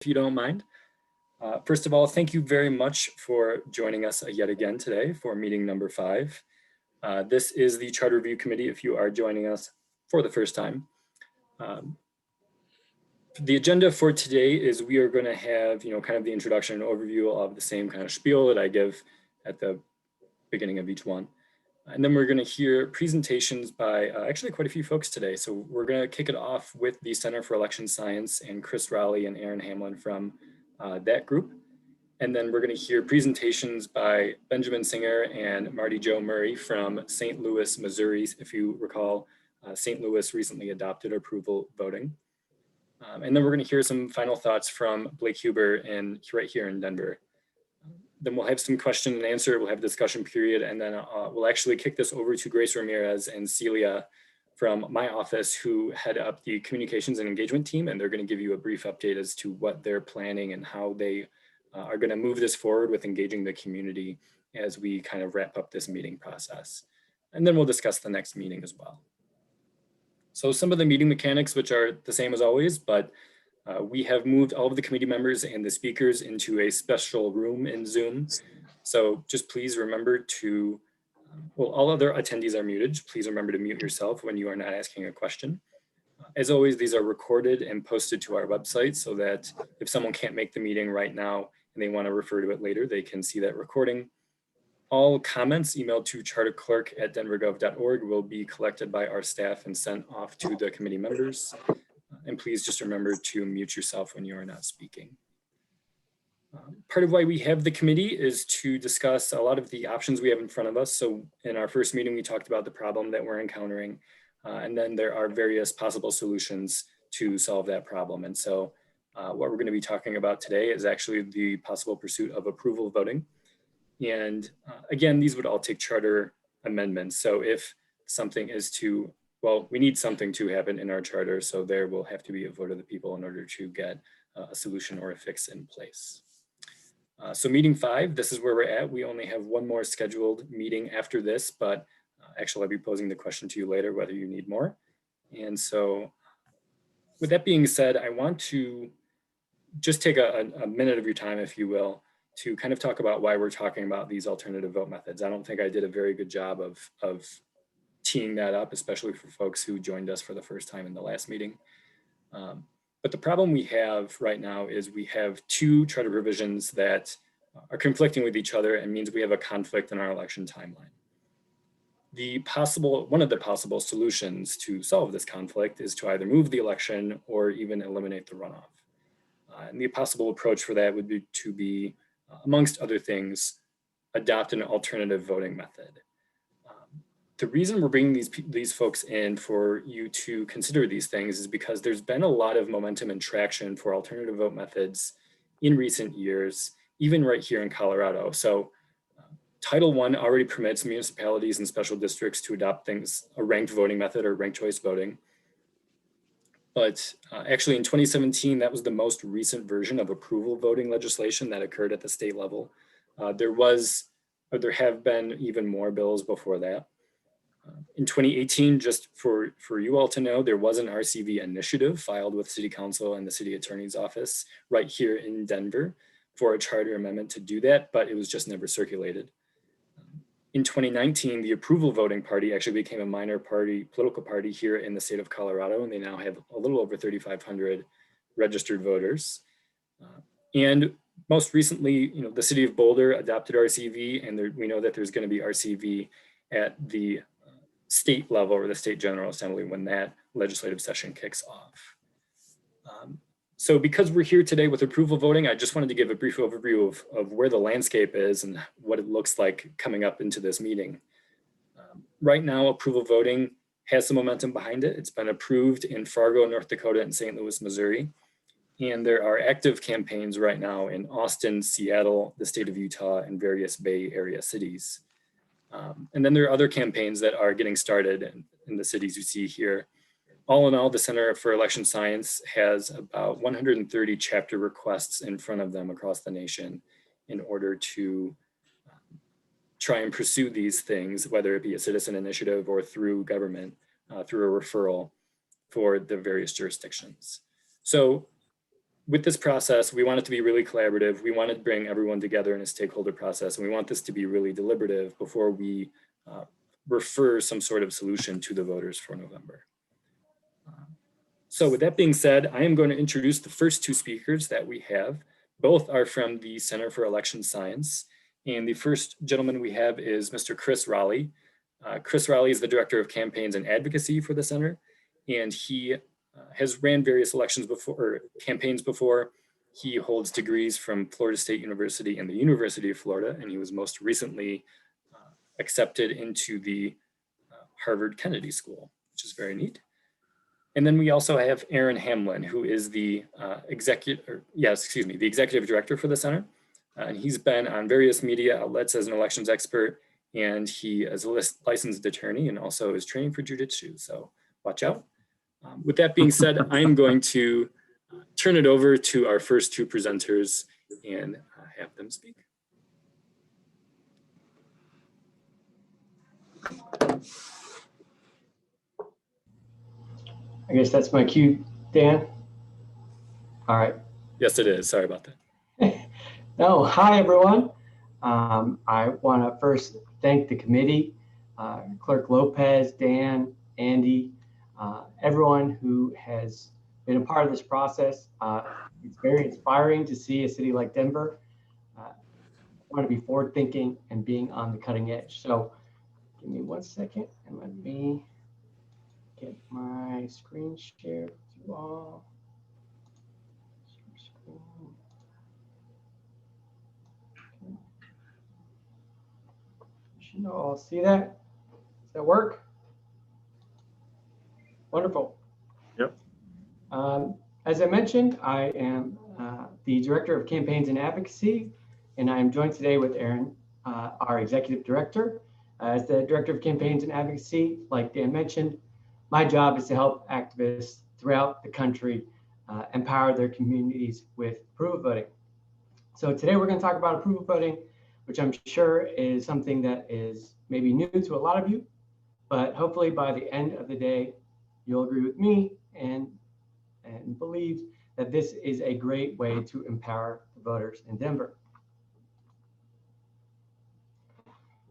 if you don't mind. First of all, thank you very much for joining us yet again today for meeting number 5. This is the Charter Review Committee if you are joining us for the first time. The agenda for today is we are going to have, kind of the introduction and overview of the same kind of spiel that I give at the beginning of each one. And then we're going to hear presentations by actually quite a few folks today. So we're going to kick it off with the Center for Election Science and Chris Rowley and Aaron Hamlin from that group. And then we're going to hear presentations by Benjamin Singer and Marty Jo Murray from St. Louis, Missouri. If you recall, St. Louis recently adopted approval voting. And then we're going to hear some final thoughts from Blake Huber right here in Denver. Then we'll have some question and answer, we'll have a discussion period, and then we'll actually kick this over to Grace Ramirez and Celia from my office who head up the communications and engagement team, and they're going to give you a brief update as to what they're planning and how they are going to move this forward with engaging the community as we kind of wrap up this meeting process. And then we'll discuss the next meeting as well. So some of the meeting mechanics, which are the same as always, but we have moved all of the committee members and the speakers into a special room in Zoom. So just please remember to, well, all other attendees are muted. Please remember to mute yourself when you are not asking a question. As always, these are recorded and posted to our website so that if someone can't make the meeting right now and they want to refer to it later, they can see that recording. All comments emailed to charterclerk@denvergov.org will be collected by our staff and sent off to the committee members. And please just remember to mute yourself when you are not speaking. Part of why we have the committee is to discuss a lot of the options we have in front of us. So in our first meeting, we talked about the problem that we're encountering, and then there are various possible solutions to solve that problem. And so what we're going to be talking about today is actually the possible pursuit of approval voting. And again, these would all take charter amendments. So if something is to, well, we need something to happen in our charter, so there will have to be a vote of the people in order to get a solution or a fix in place. So meeting 5, this is where we're at. We only have one more scheduled meeting after this, but actually I'll be posing the question to you later whether you need more. And so with that being said, I want to just take a minute of your time, if you will, to kind of talk about why we're talking about these alternative vote methods. I don't think I did a very good job of teeing that up, especially for folks who joined us for the first time in the last meeting. But the problem we have right now is we have 2 charter provisions that are conflicting with each other and means we have a conflict in our election timeline. One of the possible solutions to solve this conflict is to either move the election or even eliminate the runoff. And the possible approach for that would be to be, amongst other things, adopt an alternative voting method. The reason we're bringing these folks in for you to consider these things is because there's been a lot of momentum and traction for alternative vote methods in recent years, even right here in Colorado. So Title I already permits municipalities and special districts to adopt a ranked voting method or ranked choice voting. But actually in 2017, that was the most recent version of approval voting legislation that occurred at the state level. There have been even more bills before that. In 2018, just for you all to know, there was an RCV initiative filed with City Council and the City Attorney's Office right here in Denver for a charter amendment to do that, but it was just never circulated. In 2019, the approval voting party actually became a minor political party here in the state of Colorado, and they now have a little over 3,500 registered voters. And most recently, the city of Boulder adopted RCV, and we know that there's going to be RCV at the state level or the state general assembly when that legislative session kicks off. So because we're here today with approval voting, I just wanted to give a brief overview of where the landscape is and what it looks like coming up into this meeting. Right now, approval voting has some momentum behind it. It's been approved in Fargo, North Dakota, and St. Louis, Missouri. And there are active campaigns right now in Austin, Seattle, the state of Utah, and various Bay Area cities. And then there are other campaigns that are getting started in the cities you see here. All in all, the Center for Election Science has about 130 chapter requests in front of them across the nation in order to try and pursue these things, whether it be a citizen initiative or through government, through a referral for the various jurisdictions. So with this process, we want it to be really collaborative. We want to bring everyone together in a stakeholder process, and we want this to be really deliberative before we refer some sort of solution to the voters for November. So with that being said, I am going to introduce the first two speakers that we have. Both are from the Center for Election Science. And the first gentleman we have is Mr. Chris Raleigh. Chris Raleigh is the Director of Campaigns and Advocacy for the Center. And he has ran various elections before, or campaigns before. He holds degrees from Florida State University and the University of Florida. And he was most recently accepted into the Harvard Kennedy School, which is very neat. And then we also have Aaron Hamlin, who is the executive director for the center. And he's been on various media outlets as an elections expert, and he is a licensed attorney and also is training for jiu-jitsu, so watch out. With that being said, I'm going to turn it over to our first two presenters and have them speak. I guess that's my cue, Dan. All right. Yes, it is. Sorry about that. No, hi, everyone. I want to first thank the committee, Clerk Lopez, Dan, Andy, everyone who has been a part of this process. It's very inspiring to see a city like Denver want to be forward thinking and being on the cutting edge. So give me 1 second and let me get my screen shared with you all. Okay. You should all see that. Does that work? Wonderful. Yep. As I mentioned, I am the Director of Campaigns and Advocacy, and I am joined today with Aaron, our Executive Director. As the Director of Campaigns and Advocacy, like Dan mentioned, my job is to help activists throughout the country empower their communities with approval voting. So today we're going to talk about approval voting, which I'm sure is something that is maybe new to a lot of you, but hopefully by the end of the day, you'll agree with me and believe that this is a great way to empower the voters in Denver.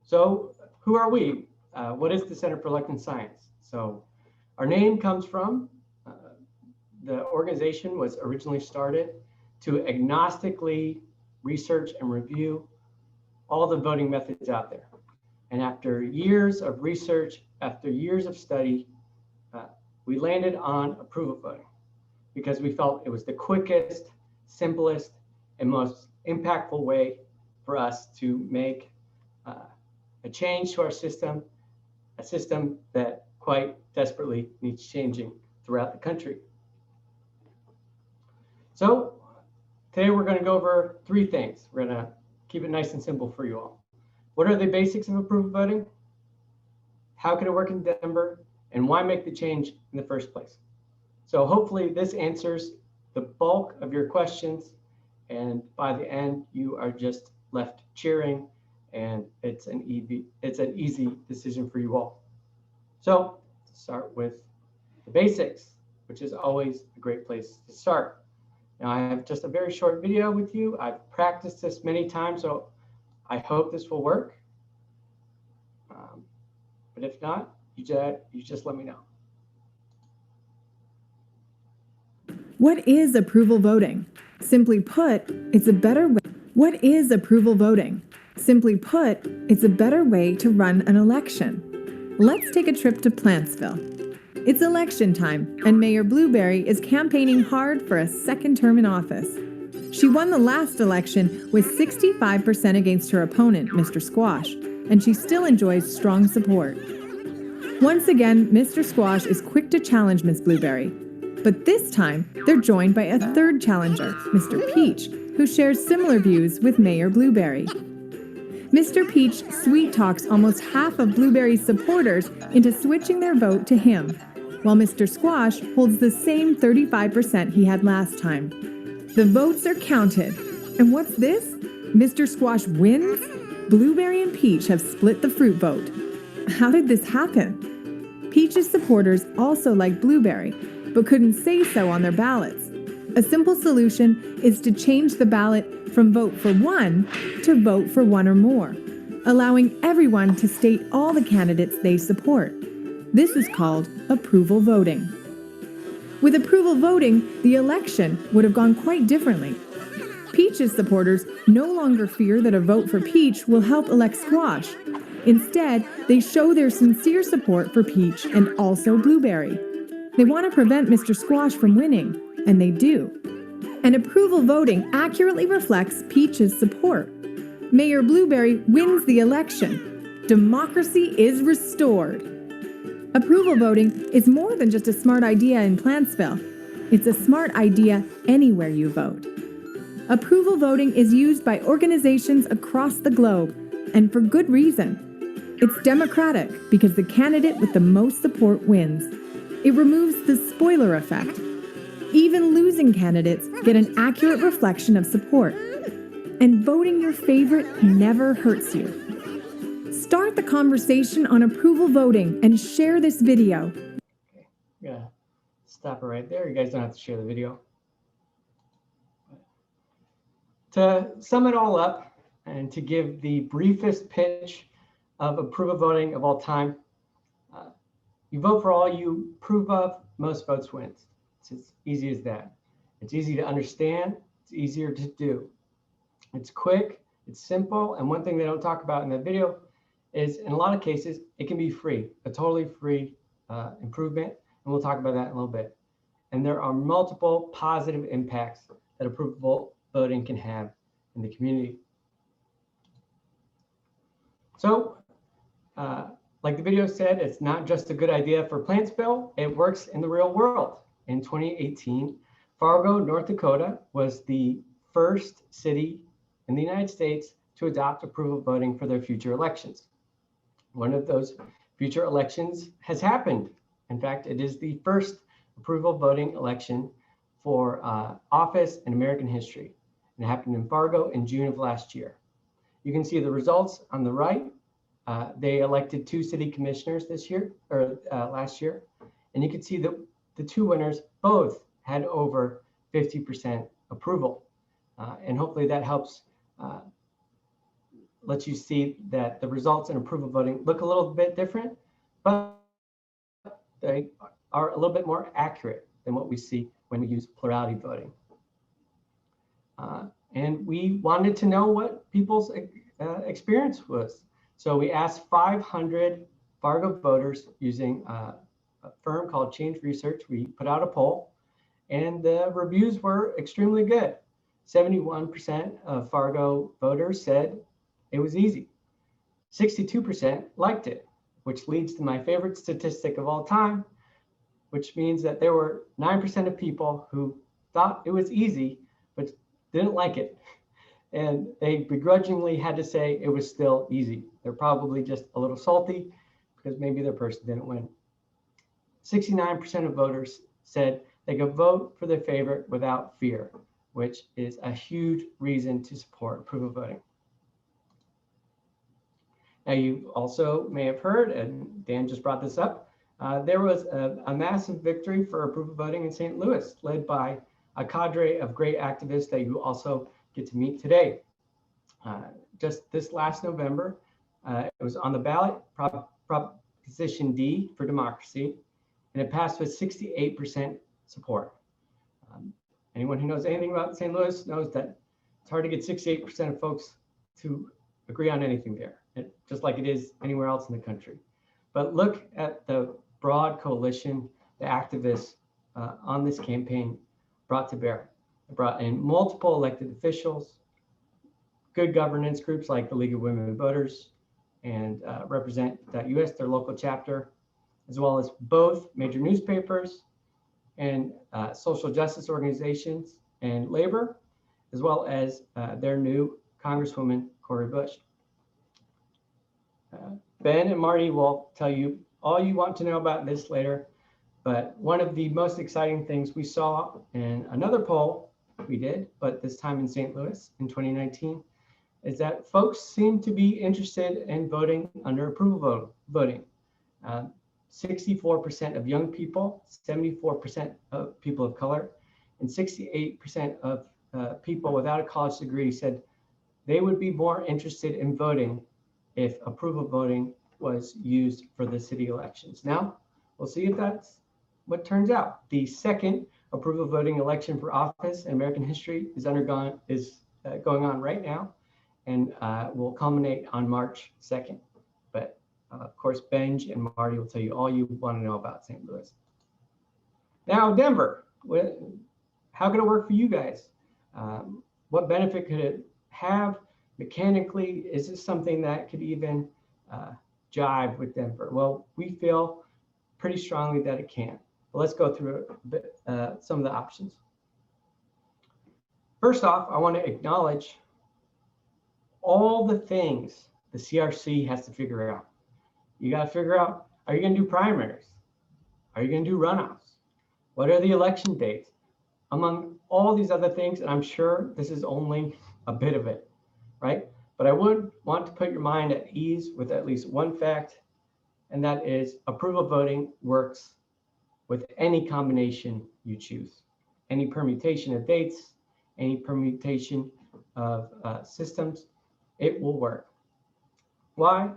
So who are we? What is the Center for Election Science? So our name comes from the organization was originally started to agnostically research and review all the voting methods out there. And after years of research, after years of study, we landed on approval voting because we felt it was the quickest, simplest, and most impactful way for us to make a change to our system, a system that quite desperately needs changing throughout the country. So today we're going to go over three things. We're going to keep it nice and simple for you all. What are the basics of approval voting? How can it work in Denver? And why make the change in the first place? So hopefully this answers the bulk of your questions. And by the end, you are just left cheering, and it's an easy decision for you all. So start with the basics, which is always a great place to start. Now I have just a very short video with you. I've practiced this many times, so I hope this will work. But if not, you just let me know. What is approval voting? Simply put, it's a better way. What is approval voting? Simply put, it's a better way to run an election. Let's take a trip to Plantsville. It's election time, and Mayor Blueberry is campaigning hard for a second term in office. She won the last election with 65% against her opponent, Mr. Squash, and she still enjoys strong support. Once again, Mr. Squash is quick to challenge Ms. Blueberry, but this time they're joined by a third challenger, Mr. Peach, who shares similar views with Mayor Blueberry. Mr. Peach sweet talks almost half of Blueberry's supporters into switching their vote to him, while Mr. Squash holds the same 35% he had last time. The votes are counted, and what's this? Mr. Squash wins? Blueberry and Peach have split the fruit vote. How did this happen? Peach's supporters also like Blueberry, but couldn't say so on their ballots. A simple solution is to change the ballot from vote for one to vote for one or more, allowing everyone to state all the candidates they support. This is called approval voting. With approval voting, the election would have gone quite differently. Peach's supporters no longer fear that a vote for Peach will help elect Squash. Instead, they show their sincere support for Peach and also Blueberry. They want to prevent Mr. Squash from winning, and they do. And approval voting accurately reflects Peach's support. Mayor Blueberry wins the election. Democracy is restored. Approval voting is more than just a smart idea in Plantsville. It's a smart idea anywhere you vote. Approval voting is used by organizations across the globe, and for good reason. It's democratic because the candidate with the most support wins. It removes the spoiler effect. Even losing candidates get an accurate reflection of support. And voting your favorite never hurts you. Start the conversation on approval voting and share this video. Okay, yeah, stop it right there. You guys don't have to share the video. To sum it all up and to give the briefest pitch of approval voting of all time, you vote for all you approve of, most votes wins. It's as easy as that. It's easy to understand, it's easier to do. It's quick, it's simple, and one thing they don't talk about in the video is in a lot of cases, it can be free, a totally free improvement, and we'll talk about that in a little bit. And there are multiple positive impacts that approval voting can have in the community. So, like the video said, it's not just a good idea for Plantsville, it works in the real world. In 2018, Fargo, North Dakota was the first city in the United States to adopt approval voting for their future elections. One of those future elections has happened. In fact, it is the first approval voting election for office in American history. It happened in Fargo in June of last year. You can see the results on the right. They elected 2 city commissioners this year, or last year. And you can see that the 2 winners both had over 50% approval. And hopefully that helps let you see that the results in approval voting look a little bit different, but they are a little bit more accurate than what we see when we use plurality voting. And we wanted to know what people's experience was. So we asked 500 Fargo voters using a firm called Change Research. We put out a poll and the reviews were extremely good. 71% of Fargo voters said it was easy. 62% liked it, which leads to my favorite statistic of all time, which means that there were 9% of people who thought it was easy, but didn't like it. And they begrudgingly had to say it was still easy. They're probably just a little salty because maybe their person didn't win. 69% of voters said they could vote for their favorite without fear, which is a huge reason to support approval voting. Now, you also may have heard, and Dan just brought this up, there was a massive victory for approval voting in St. Louis, led by a cadre of great activists that you also get to meet today. Just this last November, it was on the ballot, Proposition D for democracy, and it passed with 68% support. Anyone who knows anything about St. Louis knows that it's hard to get 68% of folks to agree on anything there, just like it is anywhere else in the country. But look at the broad coalition the activists on this campaign brought to bear. It brought in multiple elected officials, good governance groups like the League of Women Voters and Represent.us, their local chapter, as well as both major newspapers and social justice organizations and labor, as well as their new Congresswoman, Cori Bush. Ben and Marty will tell you all you want to know about this later, but one of the most exciting things we saw in another poll we did, but this time in St. Louis in 2019, is that folks seem to be interested in voting under approval voting. 64% of young people, 74% of people of color, and 68% of people without a college degree said they would be more interested in voting if approval voting was used for the city elections. Now, we'll see if that's what turns out. The second approval voting election for office in American history is going on right now, and will culminate on March 2nd. But of course, Benj and Marty will tell you all you want to know about St. Louis. Now, Denver, how could it work for you guys? What benefit could it have mechanically? Is this something that could even jive with Denver? Well, we feel pretty strongly that it can. But let's go through some of the options. First off, I want to acknowledge all the things the CRC has to figure out. You got to figure out, are you going to do primaries? Are you going to do runoffs? What are the election dates? Among all these other things, and I'm sure this is only a bit of it, right? But I would want to put your mind at ease with at least one fact, and that is approval voting works with any combination you choose. Any permutation of dates, any permutation of systems, it will work. Why?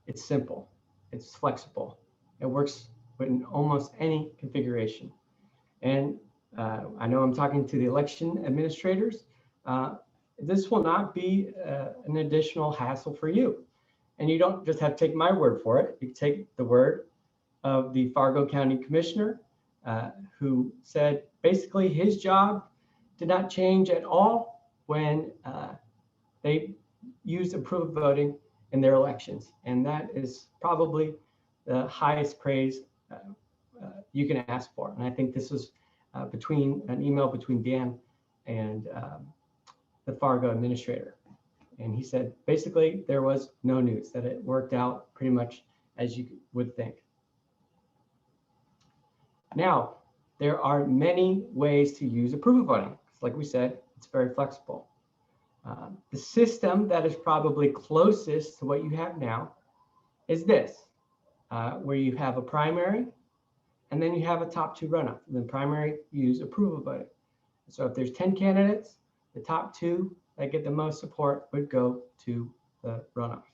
It's simple, it's flexible. It works in almost any configuration. And I know I'm talking to the election administrators. This will not be an additional hassle for you. And you don't just have to take my word for it. You can take the word of the Fargo County Commissioner, who said basically his job did not change at all when they used approval voting in their elections. And that is probably the highest praise you can ask for. And I think this was between an email between Dan and the Fargo administrator. And he said, basically, there was no news, that it worked out pretty much as you would think. Now, there are many ways to use approval voting. Like we said, it's very flexible. The system that is probably closest to what you have now is this, where you have a primary, and then you have a top two runoff. And then primary, use approval voting. So if there's 10 candidates, the top two that get the most support would go to the runoff.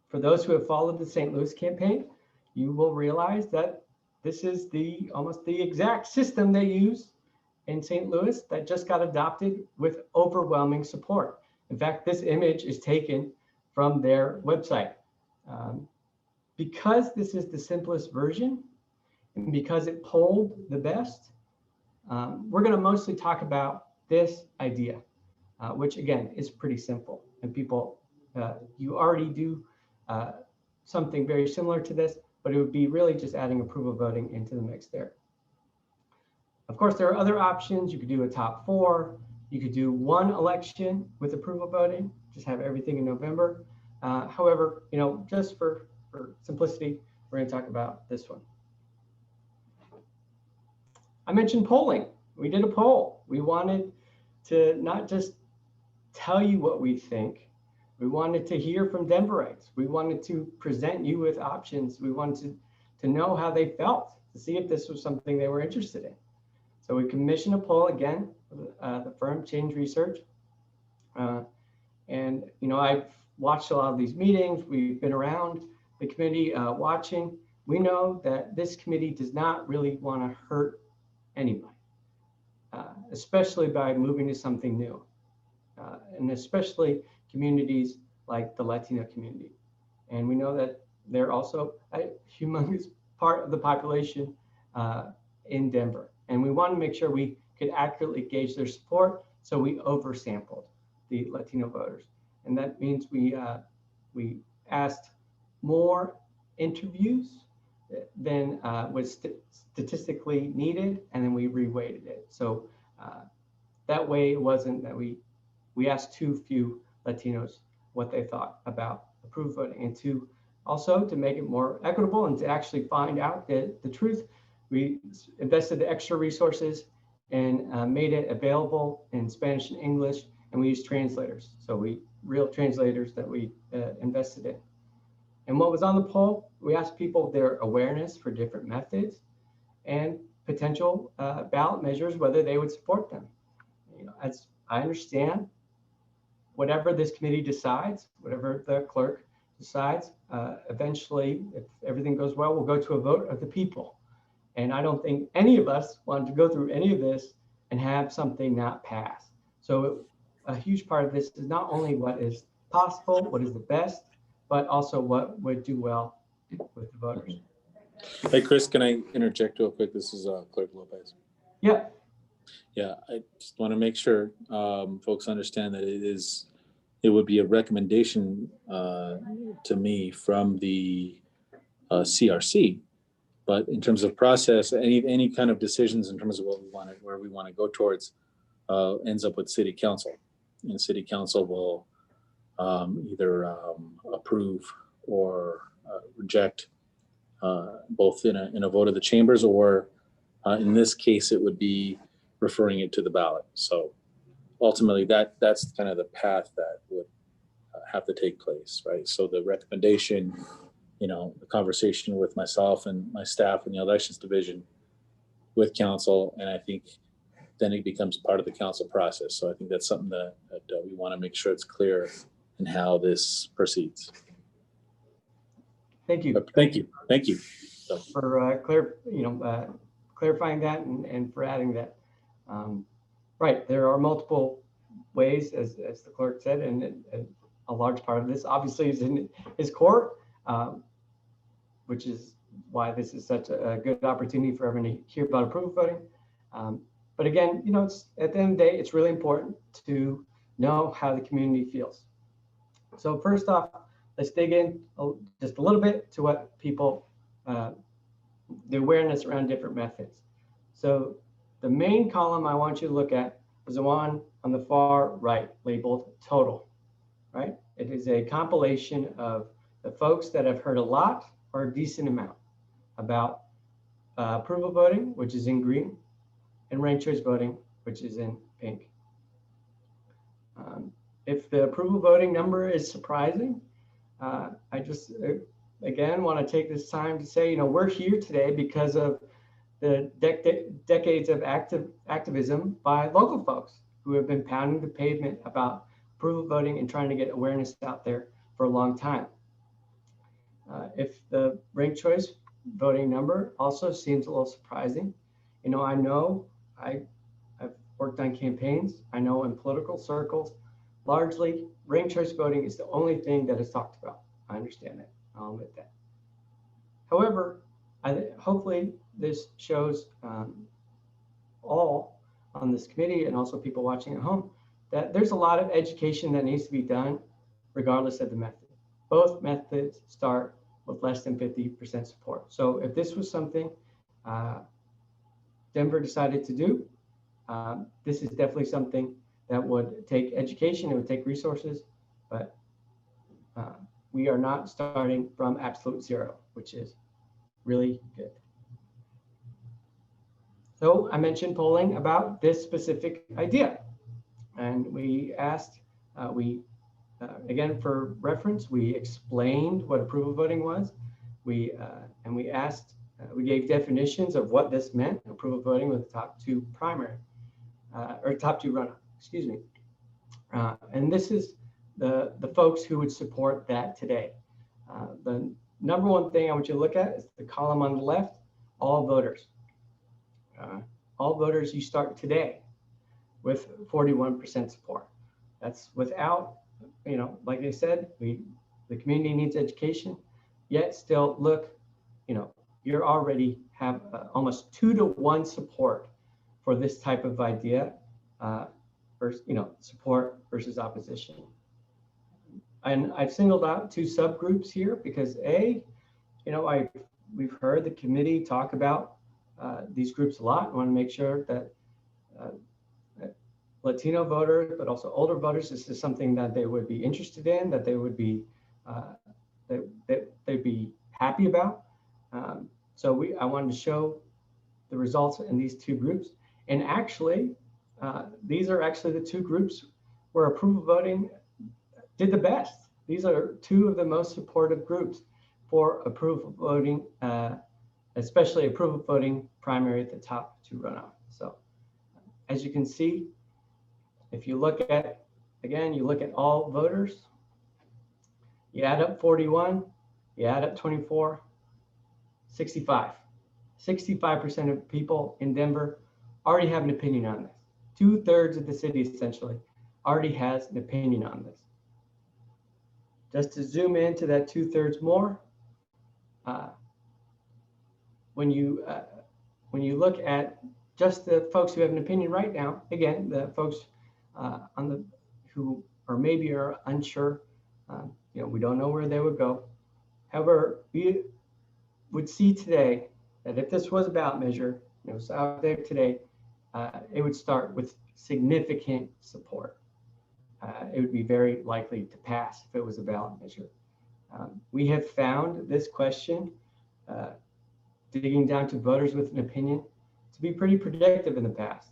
For those who have followed the St. Louis campaign, you will realize that this is almost the exact system they use in St. Louis that just got adopted with overwhelming support. In fact, this image is taken from their website. Because this is the simplest version, and because it polled the best, we're going to mostly talk about this idea, which again is pretty simple. And people, you already do something very similar to this, but it would be really just adding approval voting into the mix there. Of course, there are other options. You could do a top four. You could do one election with approval voting, just have everything in November. However, just for simplicity, we're going to talk about this one. I mentioned polling. We did a poll. We wanted to not just tell you what we think. We wanted to hear from Denverites. We wanted to present you with options. We wanted to know how they felt, to see if this was something they were interested in. So we commissioned a poll again, the firm Change Research. And I've watched a lot of these meetings. We've been around the committee watching. We know that this committee does not really want to hurt anybody, especially by moving to something new, and especially communities like the Latino community. And we know that they're also a humongous part of the population in Denver. And we want to make sure we could accurately gauge their support, so we oversampled the Latino voters. And that means we asked more interviews than was statistically needed, and then we reweighted it. So that way it wasn't that we asked too few Latinos what they thought about approval voting, and to make it more equitable and to actually find out the truth. We invested the extra resources and made it available in Spanish and English, and we used translators. So real translators that we invested in. And what was on the poll? We asked people their awareness for different methods, and potential ballot measures, whether they would support them. You know, as I understand, whatever this committee decides, whatever the clerk decides, eventually, if everything goes well, we'll go to a vote of the people. And I don't think any of us want to go through any of this and have something not pass. So a huge part of this is not only what is possible, what is the best, but also what would do well with the voters. Hey, Chris, can I interject real quick? This is Clerk Lopez. Yeah, Yeah, I just want to make sure folks understand that it would be a recommendation to me from the CRC. But in terms of process, any kind of decisions in terms of what we want to, where we want to go towards, ends up with City Council, and City Council will either approve or reject, both in a vote of the chambers, or in this case, it would be referring it to the ballot. So ultimately, that's kind of the path that would have to take place, right? So the recommendation, you know, the conversation with myself and my staff in the elections division with council, and I think then it becomes part of the council process. So I think that's something that we want to make sure it's clear in how this proceeds. thank you. But thank you. For clarifying that and for adding that. Right, there are multiple ways, as the clerk said, and a large part of this obviously is in his court, which is why this is such a good opportunity for everyone to hear about approval voting. But again, you know, it's at the end of the day, it's really important to know how the community feels. So first off, let's dig in just a little bit to what people, the awareness around different methods. So the main column I want you to look at is the one on the far right, labeled total, right? It is a compilation of the folks that have heard a lot or a decent amount about approval voting, which is in green, and ranked choice voting, which is in pink. If the approval voting number is surprising, I just, again, want to take this time to say, you know, we're here today because of the decades of activism by local folks who have been pounding the pavement about approval voting and trying to get awareness out there for a long time. If the ranked choice voting number also seems a little surprising, you know I've worked on campaigns. I know in political circles, largely ranked choice voting is the only thing that is talked about. I understand that. I'll admit that. However, hopefully this shows all on this committee and also people watching at home that there's a lot of education that needs to be done regardless of the method. Both methods start with less than 50% support. So if this was something Denver decided to do, this is definitely something that would take education, it would take resources, but we are not starting from absolute zero, which is really good. So I mentioned polling about this specific idea, and we asked, again, for reference, we explained what approval voting was. We asked, we gave definitions of what this meant, approval voting with the top two primary, or top two runoff, excuse me. And this is the folks who would support that today. The number one thing I want you to look at is the column on the left, all voters. All voters, you start today with 41% support. That's without, you know, like I said, the community needs education, yet still look, you know, you're already have almost 2-to-1 support for this type of idea, versus, you know, support versus opposition. And I've singled out two subgroups here because you know, we've heard the committee talk about these groups a lot. I want to make sure that Latino voters, but also older voters, this is something that they would be interested in, that they would be they'd be happy about. So I wanted to show the results in these two groups. And actually, these are actually the two groups where approval voting did the best. These are two of the most supportive groups for approval voting, especially approval voting primary at the top to runoff. So as you can see, if you look at, again, you look at all voters, you add up 41, you add up 24, 65. 65% of people in Denver already have an opinion on this. 2/3 of the city essentially already has an opinion on this. Just to zoom into that 2/3 more, when you look at just the folks who have an opinion right now, again, the folks who maybe are unsure, we don't know where they would go. However, we would see today that if this was a ballot measure, it was out there today, it would start with significant support. It would be very likely to pass if it was a ballot measure. We have found this question, digging down to voters with an opinion, to be pretty predictive in the past.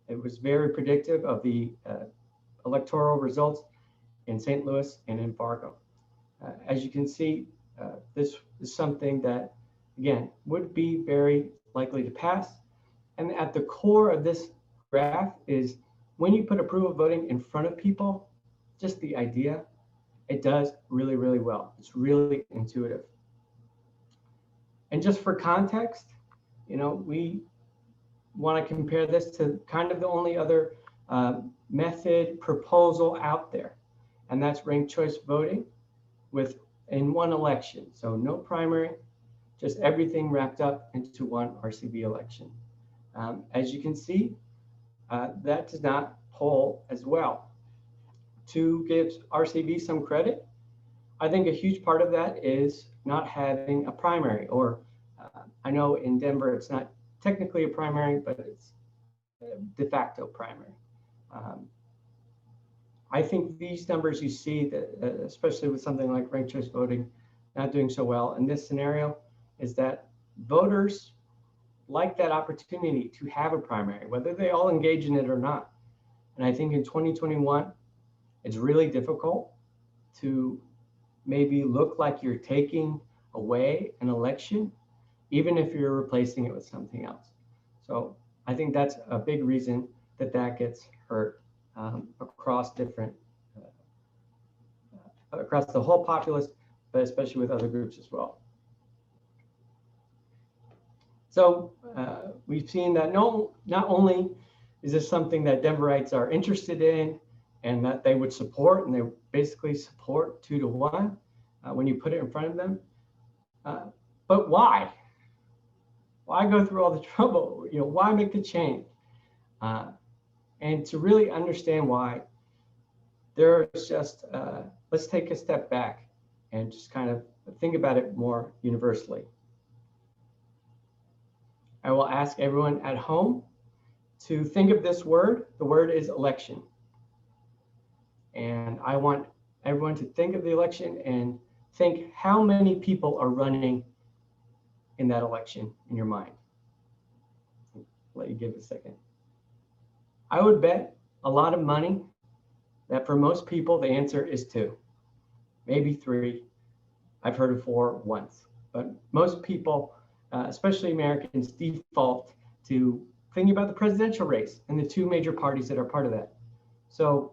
It was very predictive of the electoral results in St. Louis and in Fargo. As you can see, this is something that, again, would be very likely to pass. And at the core of this graph is when you put approval voting in front of people, just the idea, it does really, really well. It's really intuitive. And just for context, we want to compare this to kind of the only other method proposal out there, and that's ranked choice voting in one election. So no primary, just everything wrapped up into one RCV election. As you can see, that does not poll as well. To give RCV some credit, I think a huge part of that is not having a primary, or I know in Denver it's not technically a primary, but it's a de facto primary. I think these numbers you see, that especially with something like ranked choice voting not doing so well in this scenario, is that voters like that opportunity to have a primary, whether they all engage in it or not. And I think in 2021, it's really difficult to maybe look like you're taking away an election, even if you're replacing it with something else. So I think that's a big reason that gets hurt across the whole populace, but especially with other groups as well. So we've seen that not only is this something that Denverites are interested in and that they would support, and they basically support 2-to-1 when you put it in front of them, but why? Why go through all the trouble? Why make the change? And to really understand why, there's just, let's take a step back and just kind of think about it more universally. I will ask everyone at home to think of this word. The word is election. And I want everyone to think of the election and think how many people are running in that election in your mind. I'll let you give it a second. I would bet a lot of money that for most people, the answer is 2, maybe 3. I've heard of 4 once, but most people, especially Americans, default to thinking about the presidential race and the 2 major parties that are part of that. So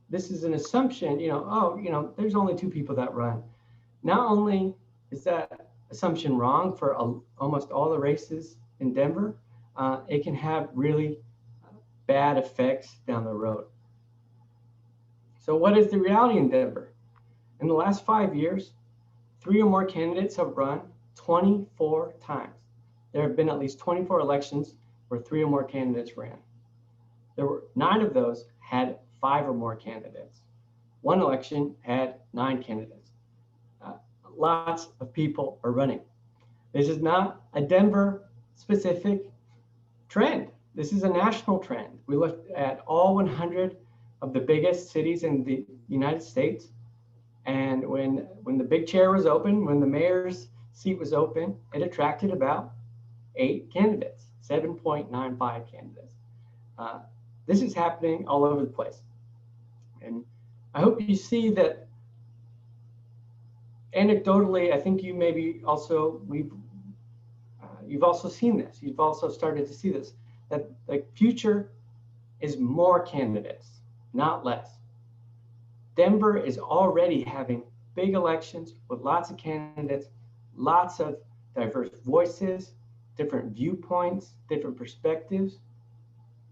this is an assumption, there's only 2 people that run. Not only is that assumption wrong for almost all the races in Denver, it can have really bad effects down the road. So what is the reality in Denver? In the last 5 years, 3 or more candidates have run 24 times. There have been at least 24 elections where 3 or more candidates ran. There were 9 of those had 5 or more candidates. 1 election had 9 candidates. Lots of people are running. This is not a Denver specific trend. This is a national trend. We looked at all 100 of the biggest cities in the United States. And when the big chair was open, when the mayor's seat was open, it attracted about 8 candidates, 7.95 candidates. This is happening all over the place. And I hope you see that anecdotally, I think you maybe also, we've you've also seen this. You've also started to see this, that the future is more candidates, not less. Denver is already having big elections with lots of candidates, lots of diverse voices, different viewpoints, different perspectives.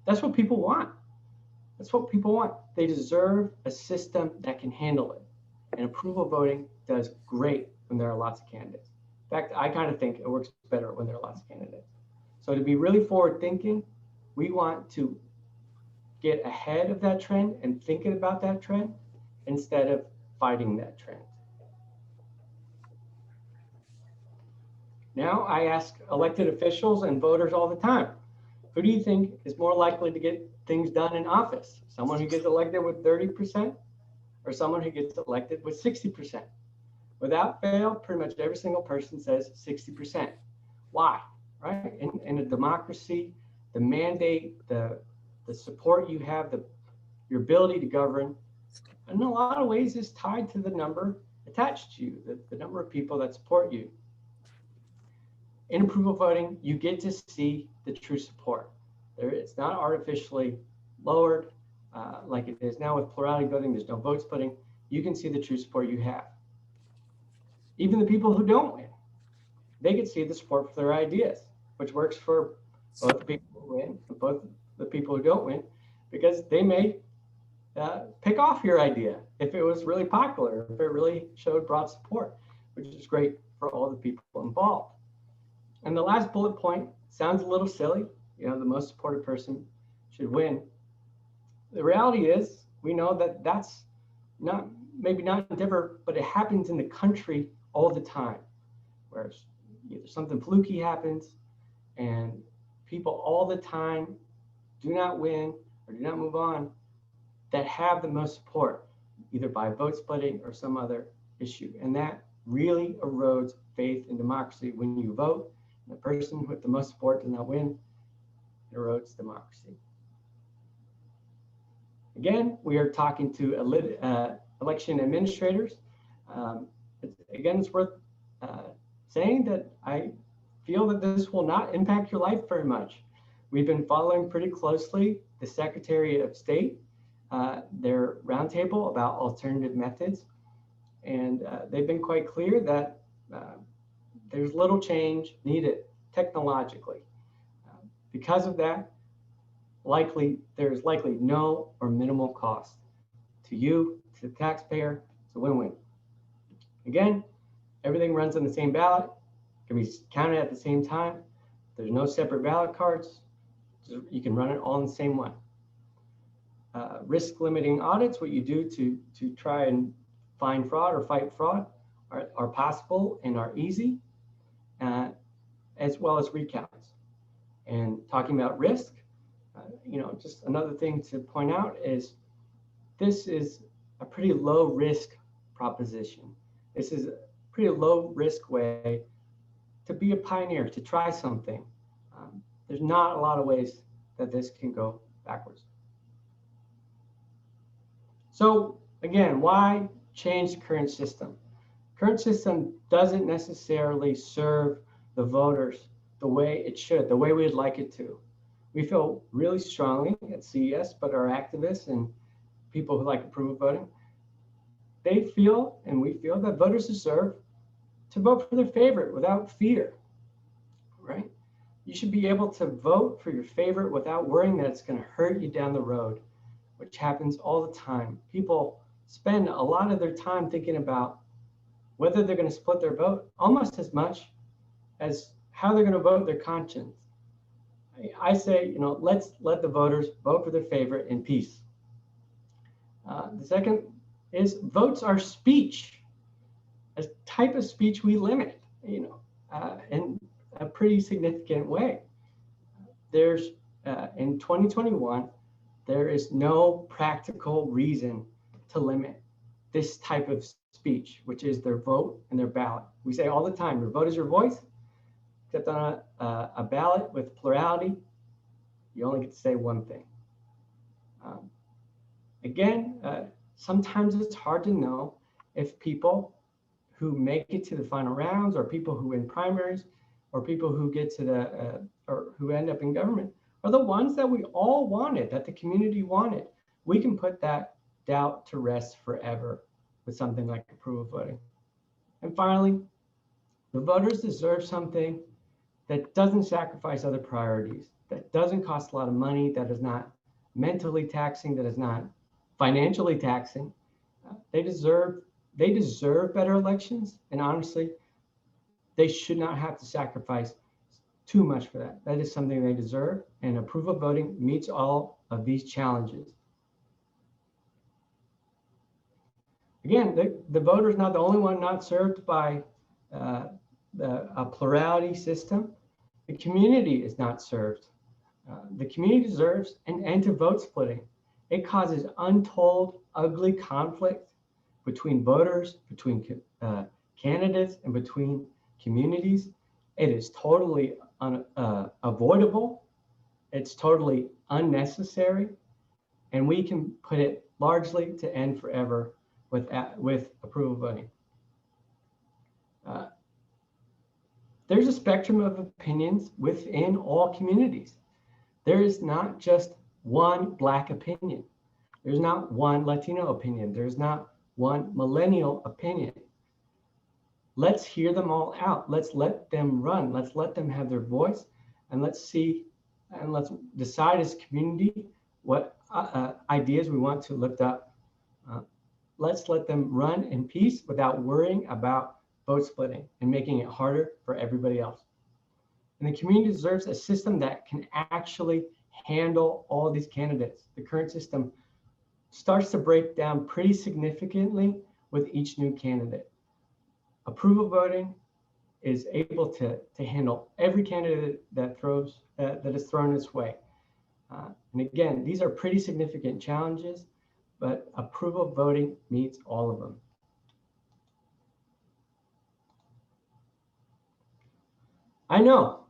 That's what people want. That's what people want. They deserve a system that can handle it. And approval voting does great when there are lots of candidates. In fact, I kind of think it works better when there are lots of candidates. So to be really forward thinking, we want to get ahead of that trend and thinking about that trend instead of fighting that trend. Now I ask elected officials and voters all the time, who do you think is more likely to get things done in office? Someone who gets elected with 30% or someone who gets elected with 60%? Without fail, pretty much every single person says 60%. Why? Right? In a democracy, the mandate, the support you have, your ability to govern, in a lot of ways is tied to the number attached to you, the number of people that support you. In approval voting, you get to see the true support. It's not artificially lowered like it is now with plurality voting. There's no vote splitting. You can see the true support you have. Even the people who don't win, they can see the support for their ideas, which works for both the people who win and both the people who don't win, because they may pick off your idea if it was really popular, if it really showed broad support, which is great for all the people involved. And the last bullet point sounds a little silly. The most supported person should win. The reality is, we know that that's maybe not in Denver, but it happens in the country all the time, where either something fluky happens and people all the time do not win or do not move on that have the most support, either by vote splitting or some other issue. And that really erodes faith in democracy. When you vote, and the person with the most support does not win, it erodes democracy. Again, we are talking to election administrators. Again, it's worth saying that I feel that this will not impact your life very much. We've been following pretty closely the Secretary of State, their roundtable about alternative methods. And they've been quite clear that there's little change needed technologically. Because of that, there's likely no or minimal cost to you, to the taxpayer. It's a win-win. Again, everything runs on the same ballot, can be counted at the same time. There's no separate ballot cards. You can run it all in the same one. Risk limiting audits, what you do to try and find fraud or fight fraud, are possible and are easy, as well as recounts. And talking about risk, just another thing to point out is this is a pretty low risk proposition. This is a pretty low risk way to be a pioneer, to try something. There's not a lot of ways that this can go backwards. So again, why change the current system? Current system doesn't necessarily serve the voters the way it should, the way we'd like it to. We feel really strongly at CES, but our activists and people who like approval voting, they feel, and we feel, that voters deserve to vote for their favorite without fear, right? You should be able to vote for your favorite without worrying that it's going to hurt you down the road, which happens all the time. People spend a lot of their time thinking about whether they're going to split their vote almost as much as how they're going to vote their conscience. I say, let's let the voters vote for their favorite in peace. The second is votes are speech, a type of speech we limit, in a pretty significant way. There's, in 2021, there is no practical reason to limit this type of speech, which is their vote and their ballot. We say all the time, your vote is your voice, except on a ballot with plurality, you only get to say one thing. Again, sometimes it's hard to know if people who make it to the final rounds or people who win primaries or people who get to the, or who end up in government are the ones that we all wanted, that the community wanted. We can put that doubt to rest forever with something like approval voting. And finally, the voters deserve something that doesn't sacrifice other priorities, that doesn't cost a lot of money, that is not mentally taxing, that is not financially taxing. They deserve better elections, and honestly, they should not have to sacrifice too much for that. That is something they deserve, and approval voting meets all of these challenges. Again, the voter is not the only one not served by a plurality system. The community is not served. The community deserves an end to vote splitting. It causes untold, ugly conflict between voters, between candidates, and between communities. It is totally avoidable. It's totally unnecessary. And we can put it largely to end forever with approval voting. There's a spectrum of opinions within all communities. There is not just one Black opinion. There's not one Latino opinion. There's not one millennial opinion. Let's hear them all out. Let's let them run. Let's let them have their voice, and let's see, and let's decide as a community what ideas we want to lift up. Let's let them run in peace without worrying about vote splitting and making it harder for everybody else. And the community deserves a system that can actually handle all these candidates. The current system starts to break down pretty significantly with each new candidate. Approval voting is able to handle every candidate that is thrown its way. And again, these are pretty significant challenges, but approval voting meets all of them. I know,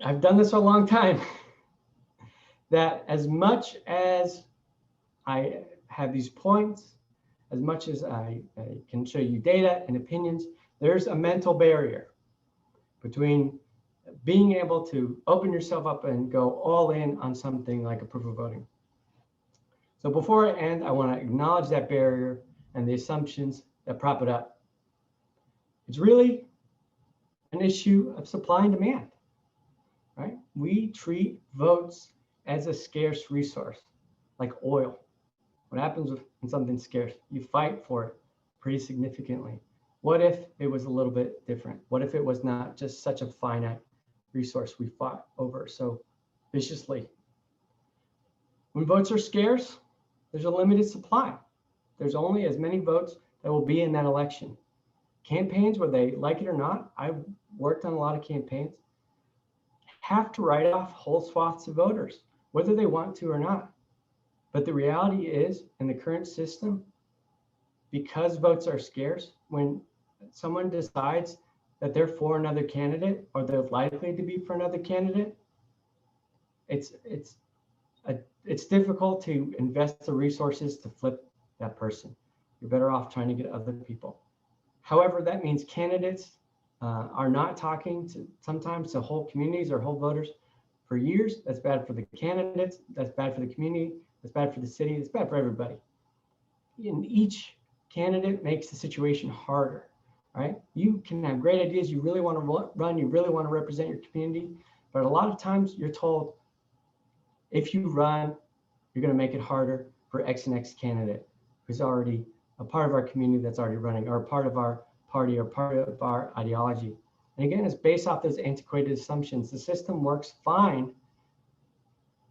I've done this for a long time, that as much as I have these points, as much as I can show you data and opinions, there's a mental barrier between being able to open yourself up and go all in on something like approval voting. So before I end, I want to acknowledge that barrier and the assumptions that prop it up. It's really an issue of supply and demand, right? We treat votes as a scarce resource, like oil. What happens when something's scarce? You fight for it pretty significantly. What if it was a little bit different? What if it was not just such a finite resource we fought over so viciously? When votes are scarce, there's a limited supply. There's only as many votes that will be in that election. Campaigns, whether they like it or not, I've worked on a lot of campaigns, have to write off whole swaths of voters, whether they want to or not. But the reality is, in the current system, because votes are scarce, when someone decides that they're for another candidate or they're likely to be for another candidate, it's difficult to invest the resources to flip that person. You're better off trying to get other people. However, that means candidates are not talking to sometimes to whole communities or whole voters for years. That's bad for the candidates. That's bad for the community. That's bad for the city. It's bad for everybody. And each candidate makes the situation harder, right? You can have great ideas. You really want to run. You really want to represent your community. But a lot of times you're told, if you run, you're going to make it harder for X and X candidate who's already a part of our community that's already running, or a part of our party, or part of our ideology. And again, it's based off those antiquated assumptions. The system works fine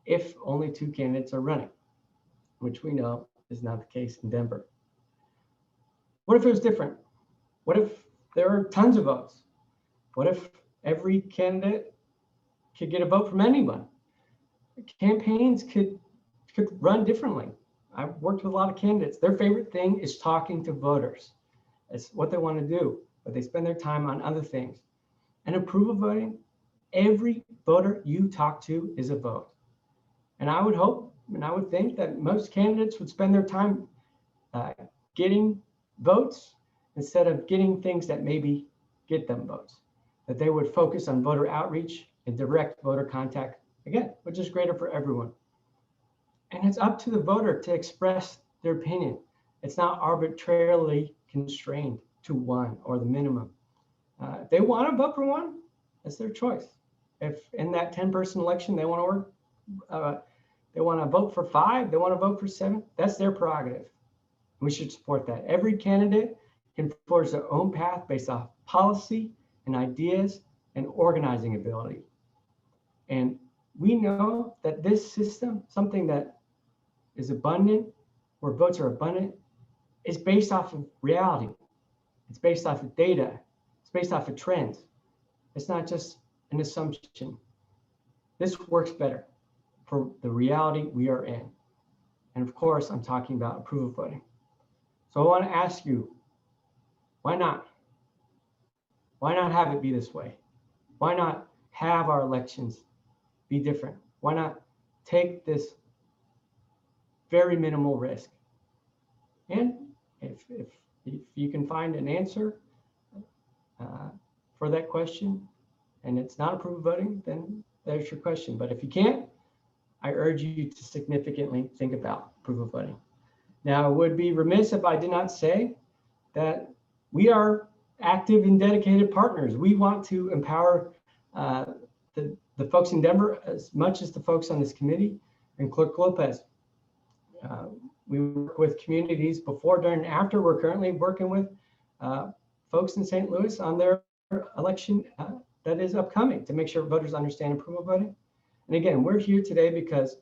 if only two candidates are running, which we know is not the case in Denver. What if it was different? What if there are tons of votes? What if every candidate could get a vote from anyone? Campaigns could run differently. I've worked with a lot of candidates. Their favorite thing is talking to voters. It's what they want to do, but they spend their time on other things. And approval voting, every voter you talk to is a vote. And I would hope, and I would think that most candidates would spend their time getting votes instead of getting things that maybe get them votes. that they would focus on voter outreach and direct voter contact, again, which is greater for everyone. And it's up to the voter to express their opinion. It's not arbitrarily constrained to one or the minimum. If they want to vote for one, that's their choice. If in that 10-person election they want to vote for 5, they want to vote for 7, that's their prerogative. We should support that. Every candidate can forge their own path based off policy and ideas and organizing ability. And we know that this system, something that is abundant, where votes are abundant, is based off of reality. It's based off of data. It's based off of trends. It's not just an assumption. This works better for the reality we are in. And of course, I'm talking about approval voting. So I want to ask you, why not? Why not have it be this way? Why not have our elections be different? Why not take this very minimal risk? And if you can find an answer for that question, and it's not approval voting, then there's your question. But if you can't, I urge you to significantly think about approval voting. Now, I would be remiss if I did not say that we are active and dedicated partners. We want to empower the folks in Denver as much as the folks on this committee and Clerk Lopez. We work with communities before, during, and after. We're currently working with folks in St. Louis on their election that is upcoming to make sure voters understand approval voting. And again, we're here today because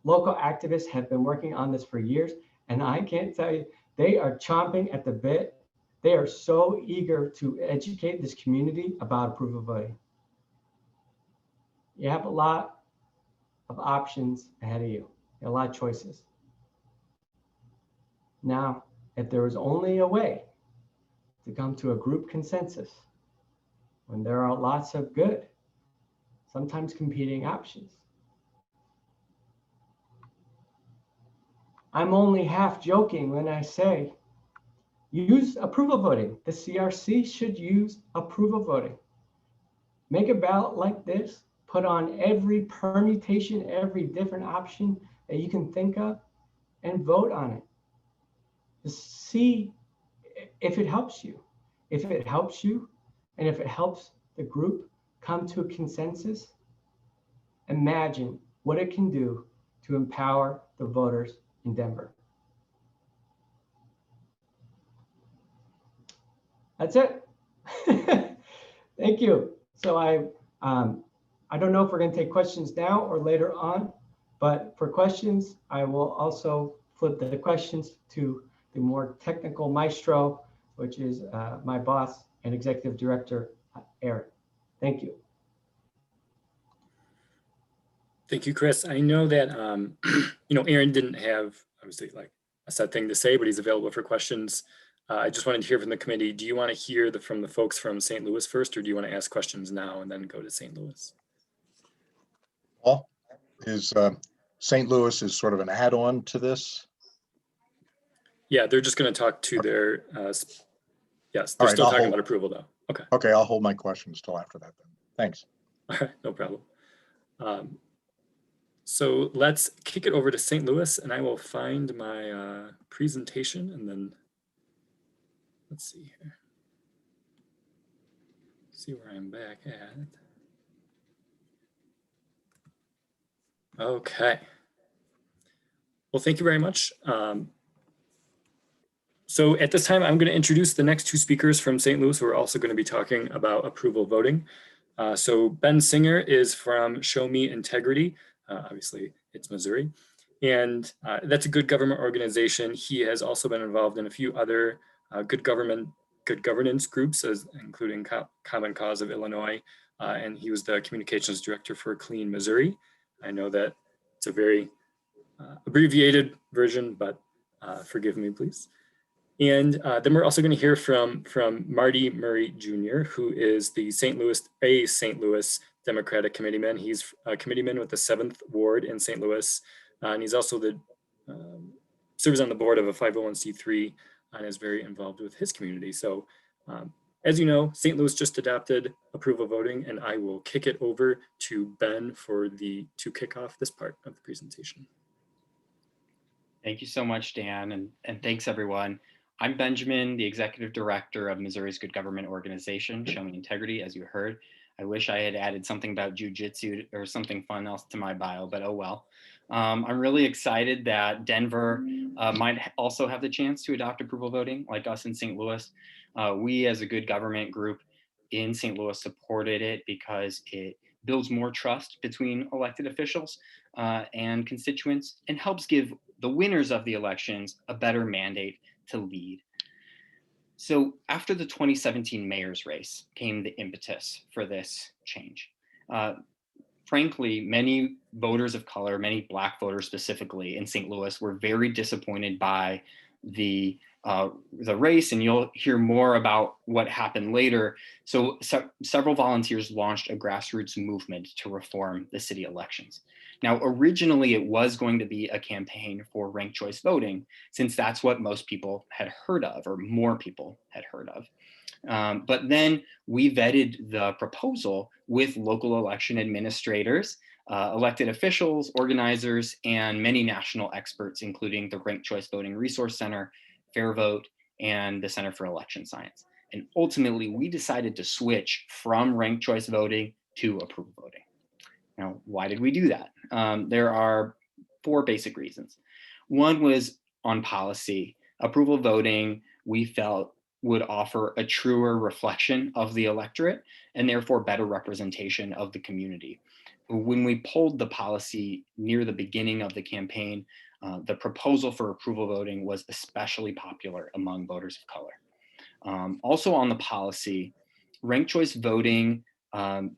local activists have been working on this for years, and I can't tell you, they are chomping at the bit. They are so eager to educate this community about approval voting. You have a lot of options ahead of you, a lot of choices. Now, if there was only a way to come to a group consensus, when there are lots of good, sometimes competing options, I'm only half joking when I say use approval voting. The CRC should use approval voting. Make a ballot like this, put on every permutation, every different option that you can think of, and vote on it. Just see if it helps you. If it helps you, and if it helps the group come to a consensus, imagine what it can do to empower the voters in Denver. That's it. Thank you. So I don't know if we're going to take questions now or later on, but for questions, I will also flip the questions to the more technical maestro, which is my boss and executive director, Aaron. Thank you. Thank you, Chris. I know that, Aaron didn't have, obviously, like a set thing to say, but he's available for questions. I just wanted to hear from the committee. Do you want to hear from the folks from St. Louis first, or do you want to ask questions now and then go to St. Louis? Paul, is St. Louis is sort of an add-on to this? Yeah, they're just going to talk to their, yes, they're All right, still I'll talking hold- about approval though. Okay. Okay, I'll hold my questions till after that then. Thanks. All right, no problem. So let's kick it over to St. Louis, and I will find my presentation, and then let's see here. See where I'm back at. Okay. Well, thank you very much. So at this time, I'm going to introduce the next two speakers from St. Louis who are also going to be talking about approval voting. So Ben Singer is from Show Me Integrity. Obviously, it's Missouri. And that's a good government organization. He has also been involved in a few other good governance groups, including Common Cause of Illinois. And he was the communications director for Clean Missouri. I know that it's a very abbreviated version, but forgive me, please. And then we're also going to hear from Marty Murray Jr., who is the St. Louis Democratic committeeman. He's a committeeman with the 7th Ward in St. Louis, and he's also serves on the board of a 501c3 and is very involved with his community. So As you know, St. Louis just adopted approval voting, and I will kick it over to Ben to kick off this part of the presentation. Thank you so much, Dan, and thanks everyone. I'm Benjamin, the Executive Director of Missouri's Good Government Organization, Showing Integrity, as you heard. I wish I had added something about jujitsu or something fun else to my bio, but oh well. I'm really excited that Denver might also have the chance to adopt approval voting like us in St. Louis. We as a good government group in St. Louis supported it because it builds more trust between elected officials and constituents and helps give the winners of the elections a better mandate to lead. So after the 2017 mayor's race came the impetus for this change. Frankly, many voters of color, many Black voters specifically in St. Louis, were very disappointed by the race, and you'll hear more about what happened later. So several volunteers launched a grassroots movement to reform the city elections. Now, originally it was going to be a campaign for ranked choice voting, since that's what most people had heard of, or more people had heard of. But then we vetted the proposal with local election administrators, elected officials, organizers, and many national experts, including the Ranked Choice Voting Resource Center, Fair Vote, and the Center for Election Science. And ultimately, we decided to switch from ranked choice voting to approval voting. Now, why did we do that? There are 4 basic reasons. One was on policy. Approval voting, we felt, would offer a truer reflection of the electorate and therefore better representation of the community. When we pulled the policy near the beginning of the campaign, the proposal for approval voting was especially popular among voters of color. Also on the policy, ranked choice voting,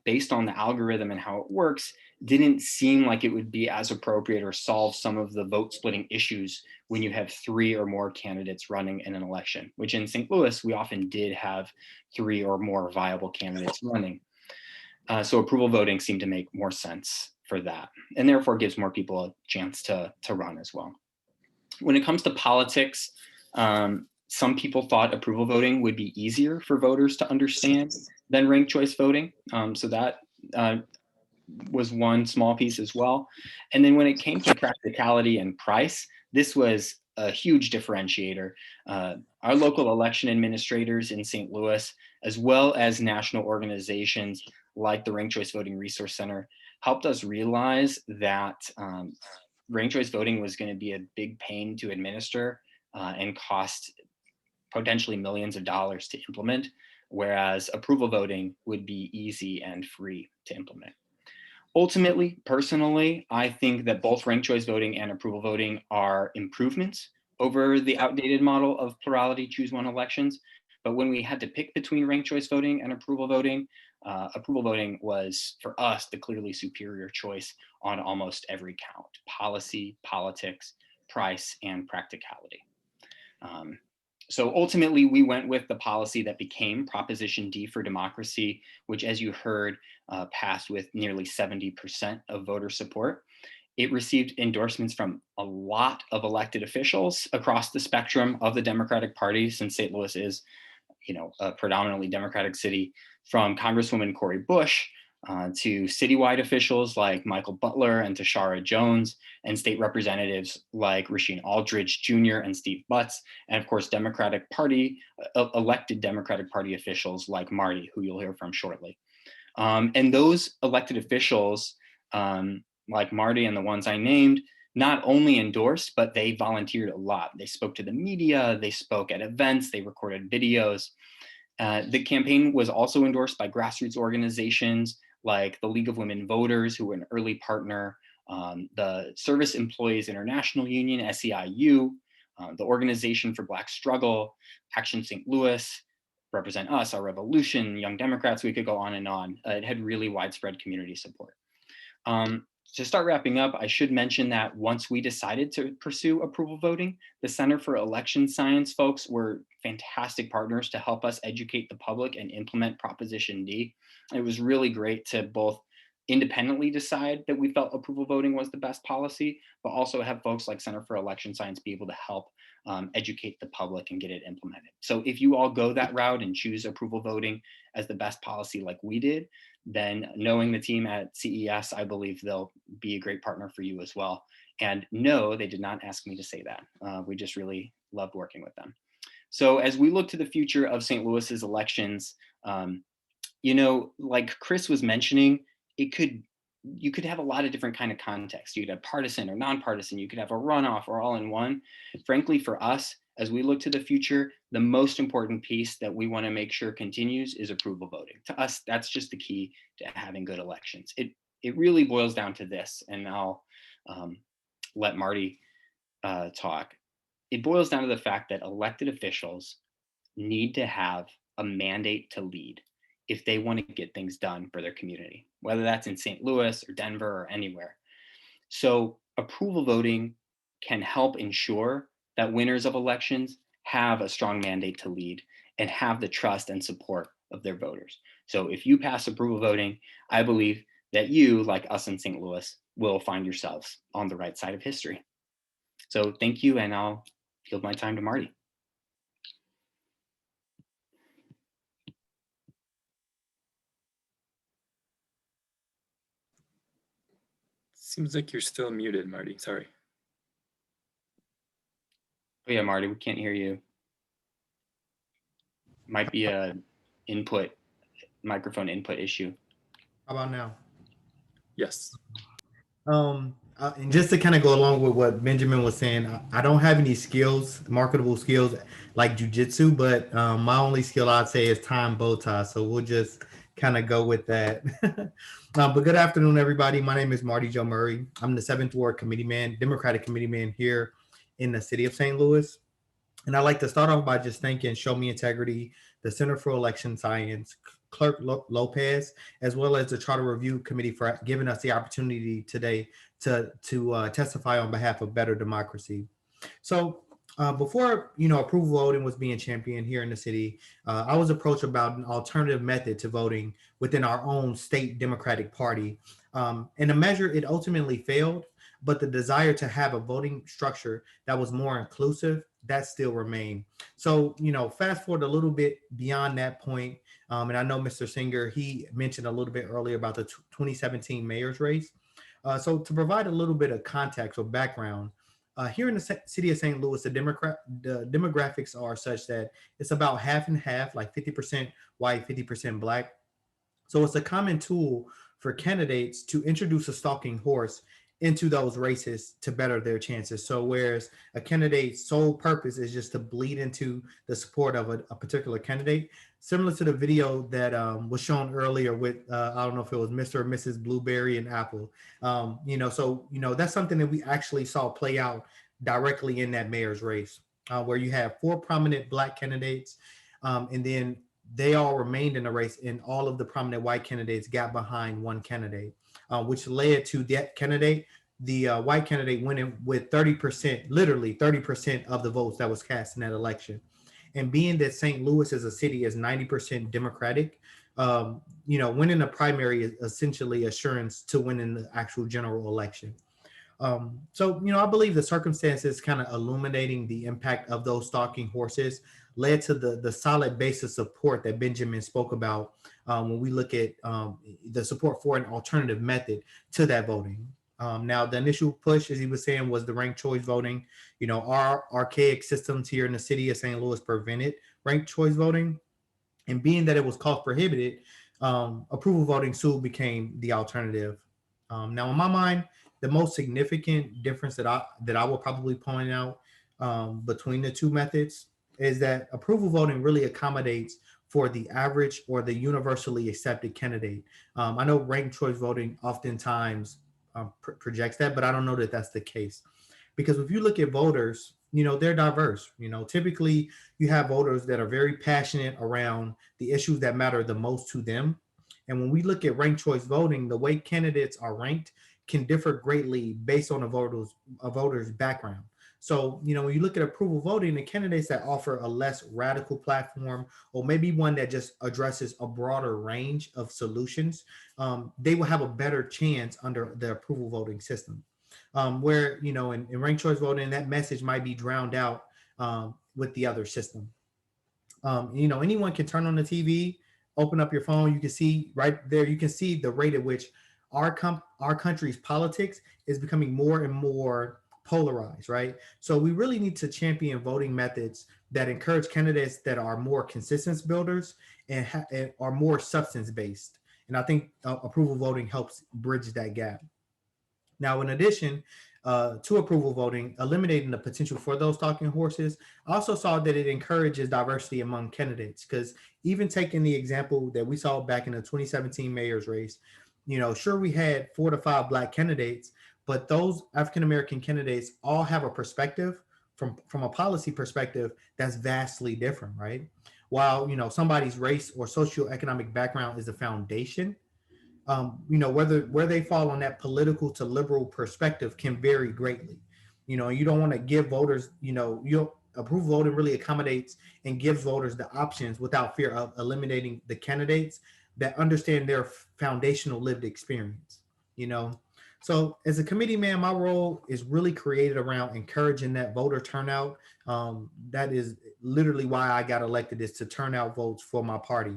based on the algorithm and how it works, didn't seem like it would be as appropriate or solve some of the vote splitting issues when you have 3 or more candidates running in an election, which in St. Louis, we often did have 3 or more viable candidates running. So approval voting seemed to make more sense for that, and therefore gives more people a chance to run as well. When it comes to politics, some people thought approval voting would be easier for voters to understand than ranked choice voting. So that was one small piece as well. And then when it came to practicality and price, this was a huge differentiator. Our local election administrators in St. Louis, as well as national organizations like the Ranked Choice Voting Resource Center, helped us realize that ranked choice voting was going to be a big pain to administer and cost potentially millions of dollars to implement, whereas approval voting would be easy and free to implement. Ultimately, personally, I think that both ranked choice voting and approval voting are improvements over the outdated model of plurality choose one elections. But when we had to pick between ranked choice voting and approval voting was, for us, the clearly superior choice on almost every count: policy, politics, price, and practicality. So ultimately, we went with the policy that became Proposition D for Democracy, which, as you heard, passed with nearly 70% of voter support. It received endorsements from a lot of elected officials across the spectrum of the Democratic Party, since St. Louis is, a predominantly Democratic city, from Congresswoman Cori Bush to citywide officials like Michael Butler and Tashara Jones, and state representatives like Rasheen Aldridge Jr. and Steve Butts, and of course, Democratic Party, elected Democratic Party officials like Marty, who you'll hear from shortly. And those elected officials, like Marty and the ones I named, not only endorsed, but they volunteered a lot. They spoke to the media, they spoke at events, they recorded videos. The campaign was also endorsed by grassroots organizations like the League of Women Voters, who were an early partner, the Service Employees International Union, SEIU, the Organization for Black Struggle, Action St. Louis, Represent Us, Our Revolution, Young Democrats, we could go on and on. It had really widespread community support. To start wrapping up, I should mention that once we decided to pursue approval voting, the Center for Election Science folks were fantastic partners to help us educate the public and implement Proposition D. It was really great to both independently decide that we felt approval voting was the best policy, but also have folks like Center for Election Science be able to help educate the public and get it implemented. So if you all go that route and choose approval voting as the best policy like we did, then knowing the team at CES, I believe they'll be a great partner for you as well. And no, they did not ask me to say that. We just really loved working with them. So as we look to the future of St. Louis's elections, you know, like Chris was mentioning, you could have a lot of different kind of context. You could have partisan or nonpartisan, you could have a runoff or all in one. Frankly, for us, as we look to the future, the most important piece that we want to make sure continues is approval voting. To us, that's just the key to having good elections. It really boils down to this, and I'll let Marty talk. It boils down to the fact that elected officials need to have a mandate to lead if they want to get things done for their community, whether that's in St. Louis or Denver or anywhere. So approval voting can help ensure that winners of elections have a strong mandate to lead and have the trust and support of their voters. So if you pass approval voting, I believe that you, like us in St. Louis, will find yourselves on the right side of history. So thank you, and I'll yield my time to Marty. Seems like you're still muted, Marty. Sorry. Oh yeah, Marty, we can't hear you. Might be a microphone input issue. How about now? Yes. And just to kind of go along with what Benjamin was saying, I don't have any skills, marketable skills like jujitsu, but my only skill I'd say is tying bow ties. So we'll just kind of go with that. But good afternoon, everybody. My name is Marty Joe Murray. I'm the 7th Ward committeeman, Democratic committeeman here in the city of St. Louis. And I'd like to start off by just thanking Show Me Integrity, the Center for Election Science, Clerk Lopez, as well as the Charter Review Committee for giving us the opportunity today to testify on behalf of better democracy. So before approval voting was being championed here in the city, I was approached about an alternative method to voting within our own state Democratic Party. In a measure, it ultimately failed, but the desire to have a voting structure that was more inclusive, that still remained. So, fast forward a little bit beyond that point, and I know Mr. Singer, he mentioned a little bit earlier about the 2017 mayor's race. So to provide a little bit of context or background, here in the city of St. Louis, the demographics are such that it's about half and half, like 50% white, 50% black. So it's a common tool for candidates to introduce a stalking horse into those races to better their chances. So whereas a candidate's sole purpose is just to bleed into the support of a particular candidate, similar to the video that was shown earlier with, I don't know if it was Mr. or Mrs. Blueberry and Apple. That's something that we actually saw play out directly in that mayor's race, where you have 4 prominent black candidates, and then they all remained in the race, and all of the prominent white candidates got behind one candidate, which led to that candidate, the white candidate winning with 30%, literally 30% of the votes that was cast in that election. And being that St. Louis as a city is 90% Democratic, winning a primary is essentially assurance to winning the actual general election. I believe the circumstances kind of illuminating the impact of those stalking horses led to the solid base of support that Benjamin spoke about when we look at the support for an alternative method to that voting. Now, the initial push, as he was saying, was the ranked choice voting. Our archaic systems here in the city of St. Louis prevented ranked choice voting. And being that it was cost prohibited, approval voting soon became the alternative. Now, in my mind, the most significant difference that I will probably point out between the two methods is that approval voting really accommodates for the average or the universally accepted candidate. I know ranked choice voting oftentimes projects that, but I don't know that that's the case. Because if you look at voters, they're diverse. Typically you have voters that are very passionate around the issues that matter the most to them. And when we look at ranked choice voting, the way candidates are ranked can differ greatly based on a voter's background. So, when you look at approval voting, the candidates that offer a less radical platform, or maybe one that just addresses a broader range of solutions, they will have a better chance under the approval voting system. Where, in ranked choice voting, that message might be drowned out with the other system. Anyone can turn on the TV, open up your phone. You can see right there, you can see the rate at which our country's politics is becoming more and more polarized, right? So we really need to champion voting methods that encourage candidates that are more consistency builders and are more substance based. And I think approval voting helps bridge that gap. Now, in addition to approval voting, eliminating the potential for those talking horses, I also saw that it encourages diversity among candidates, because even taking the example that we saw back in the 2017 mayor's race, sure, we had 4 to 5 Black candidates, but those African-American candidates all have a perspective from a policy perspective that's vastly different, right? While, somebody's race or socioeconomic background is the foundation, where they fall on that political to liberal perspective can vary greatly. You don't want to give voters, approval voting really accommodates and gives voters the options without fear of eliminating the candidates that understand their foundational lived experience. So as a committee man, my role is really created around encouraging that voter turnout. That is literally why I got elected, is to turn out votes for my party.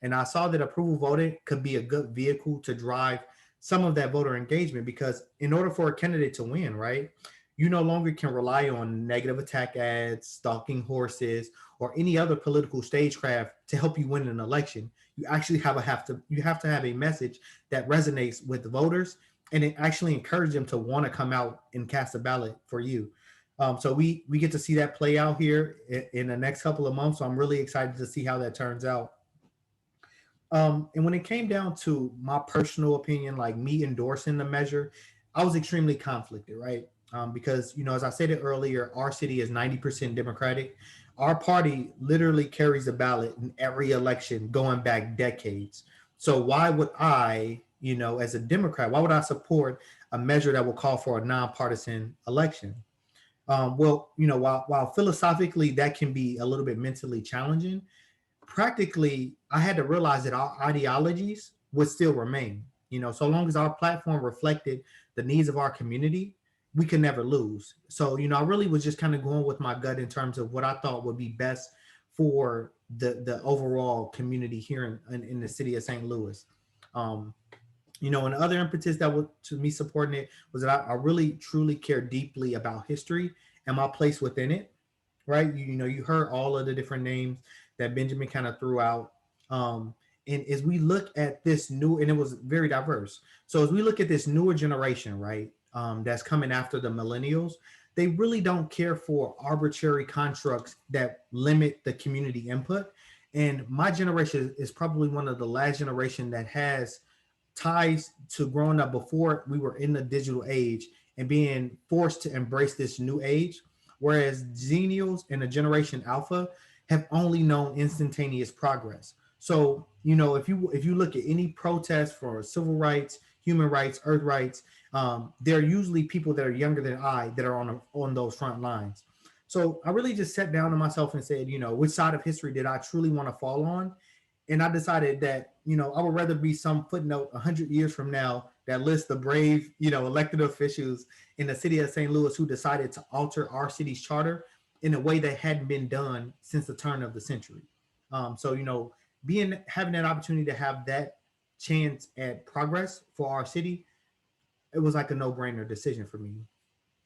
And I saw that approval voting could be a good vehicle to drive some of that voter engagement, because in order for a candidate to win, right, you no longer can rely on negative attack ads, stalking horses, or any other political stagecraft to help you win an election. You actually have to have a message that resonates with the voters, and it actually encourages them to want to come out and cast a ballot for you. So we get to see that play out here in the next couple of months. So I'm really excited to see how that turns out. And when it came down to my personal opinion, like me endorsing the measure, I was extremely conflicted, right? Because, as I said it earlier, our city is 90% Democratic. Our party literally carries a ballot in every election going back decades. So why would I, as a Democrat, why would I support a measure that will call for a nonpartisan election? While philosophically that can be a little bit mentally challenging, practically I had to realize that our ideologies would still remain. So long as our platform reflected the needs of our community, we could never lose. So, I really was just kind of going with my gut in terms of what I thought would be best for the overall community here in the city of St. Louis. And the other impetus that was to me supporting it was that I really truly care deeply about history and my place within it, right? You heard all of the different names that Benjamin kind of threw out. And as we look at this new, and it was very diverse. So as we look at this newer generation, right, that's coming after the millennials, they really don't care for arbitrary constructs that limit the community input. And my generation is probably one of the last generation that has ties to growing up before we were in the digital age and being forced to embrace this new age. Whereas Xennials and the Generation Alpha have only known instantaneous progress. So, if you look at any protest for civil rights, human rights, earth rights, they're usually people that are younger than I that are on those front lines. So I really just sat down to myself and said, which side of history did I truly want to fall on? And I decided that, I would rather be some footnote 100 years from now that lists the brave, elected officials in the city of St. Louis who decided to alter our city's charter in a way that hadn't been done since the turn of the century. So, having that opportunity to have that chance at progress for our city, it was like a no-brainer decision for me.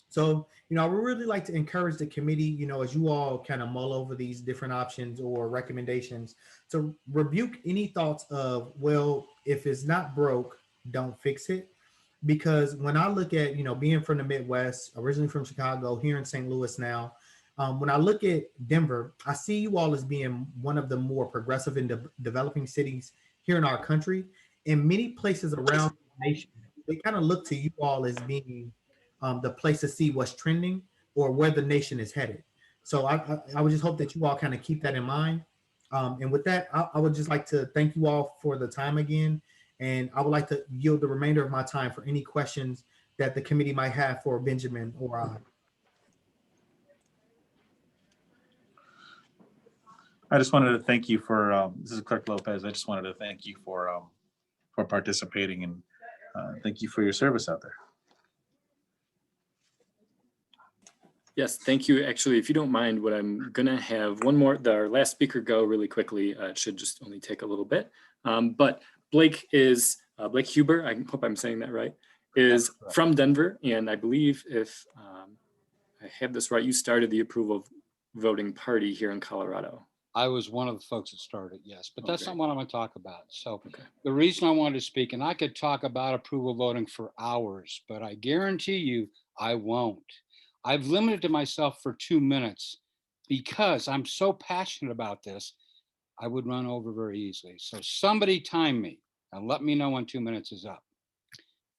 So, I would really like to encourage the committee, as you all kind of mull over these different options or recommendations, to rebuke any thoughts of, well, if it's not broke, don't fix it. Because when I look at, being from the Midwest, originally from Chicago, here in St. Louis now, when I look at Denver, I see you all as being one of the more progressive and developing cities here in our country. In many places around the nation, they kind of look to you all as being the place to see what's trending or where the nation is headed. So I would just hope that you all kind of keep that in mind. And with that, I would just like to thank you all for the time again. And I would like to yield the remainder of my time for any questions that the committee might have for Benjamin or I. I just wanted to thank you for, this is Clerk Lopez. I just wanted to thank you for participating, and thank you for your service out there. Yes, thank you. Actually, if you don't mind, what I'm gonna have our last speaker go really quickly. It should just only take a little bit. But Blake Huber, I hope I'm saying that right, is from Denver. And I believe if I have this right, you started the approval voting party here in Colorado. I was one of the folks that started, yes, but that's Okay. not what I'm going to talk about. So Okay. the reason I wanted to speak, and I could talk about approval voting for hours, but I guarantee you I won't. I've limited myself for 2 minutes because I'm so passionate about this. I would run over very easily. So somebody time me and let me know when 2 minutes is up.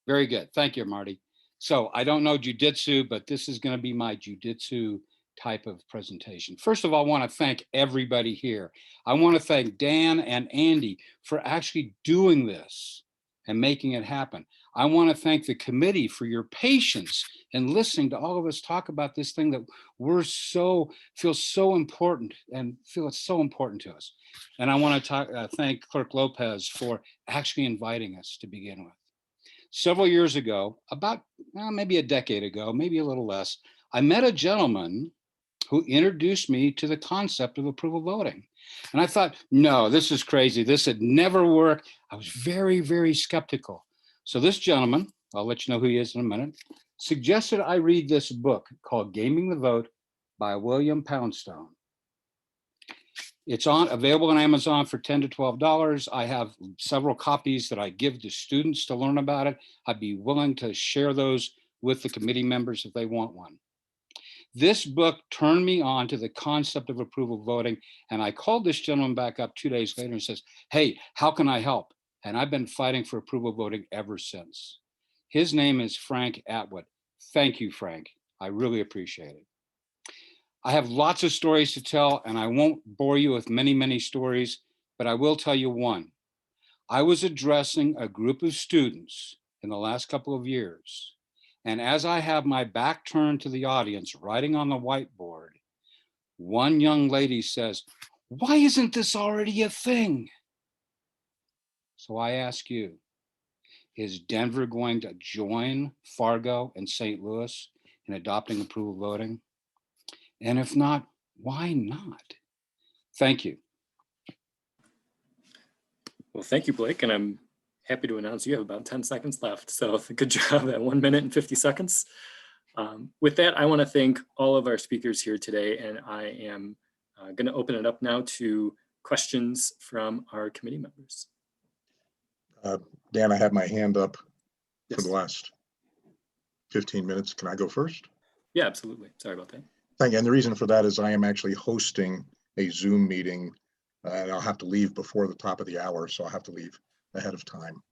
Very good. Thank you, Marty. So I don't know jujitsu, but this is going to be my jujitsu type of presentation. First of all, I want to thank everybody here. I want to thank Dan and Andy for actually doing this and making it happen. I want to thank the committee for your patience and listening to all of us talk about this thing that feel so important and feel it's so important to us. And I want to thank Clerk Lopez for actually inviting us to begin with. Several years ago, about maybe a decade ago, maybe a little less, I met a gentleman who introduced me to the concept of approval voting. And I thought, no, this is crazy. This had never worked. I was very, very skeptical. So this gentleman, I'll let you know who he is in a minute, suggested I read this book called Gaming the Vote by William Poundstone. It's available on Amazon for $10 to $12. I have several copies that I give to students to learn about it. I'd be willing to share those with the committee members if they want one. This book turned me on to the concept of approval voting. And I called this gentleman back up 2 days later and says, hey, how can I help? And I've been fighting for approval voting ever since. His name is Frank Atwood. Thank you, Frank. I really appreciate it. I have lots of stories to tell, and I won't bore you with many, many stories, but I will tell you one. I was addressing a group of students in the last couple of years. And as I have my back turned to the audience, writing on the whiteboard, one young lady says, why isn't this already a thing? So I ask you, is Denver going to join Fargo and St. Louis in adopting approval voting? And if not, why not? Thank you. Well, thank you, Blake. And I'm happy to announce you have about 10 seconds left. So good job at 1 minute and 50 seconds. With that, I want to thank all of our speakers here today. And I am going to open it up now to questions from our committee members. Dan, I have my hand up Yes. for the last 15 minutes. Can I go first? Yeah, absolutely. Sorry about that. Thank you. And the reason for that is I am actually hosting a Zoom meeting and I'll have to leave before the top of the hour. So I'll have to leave ahead of time.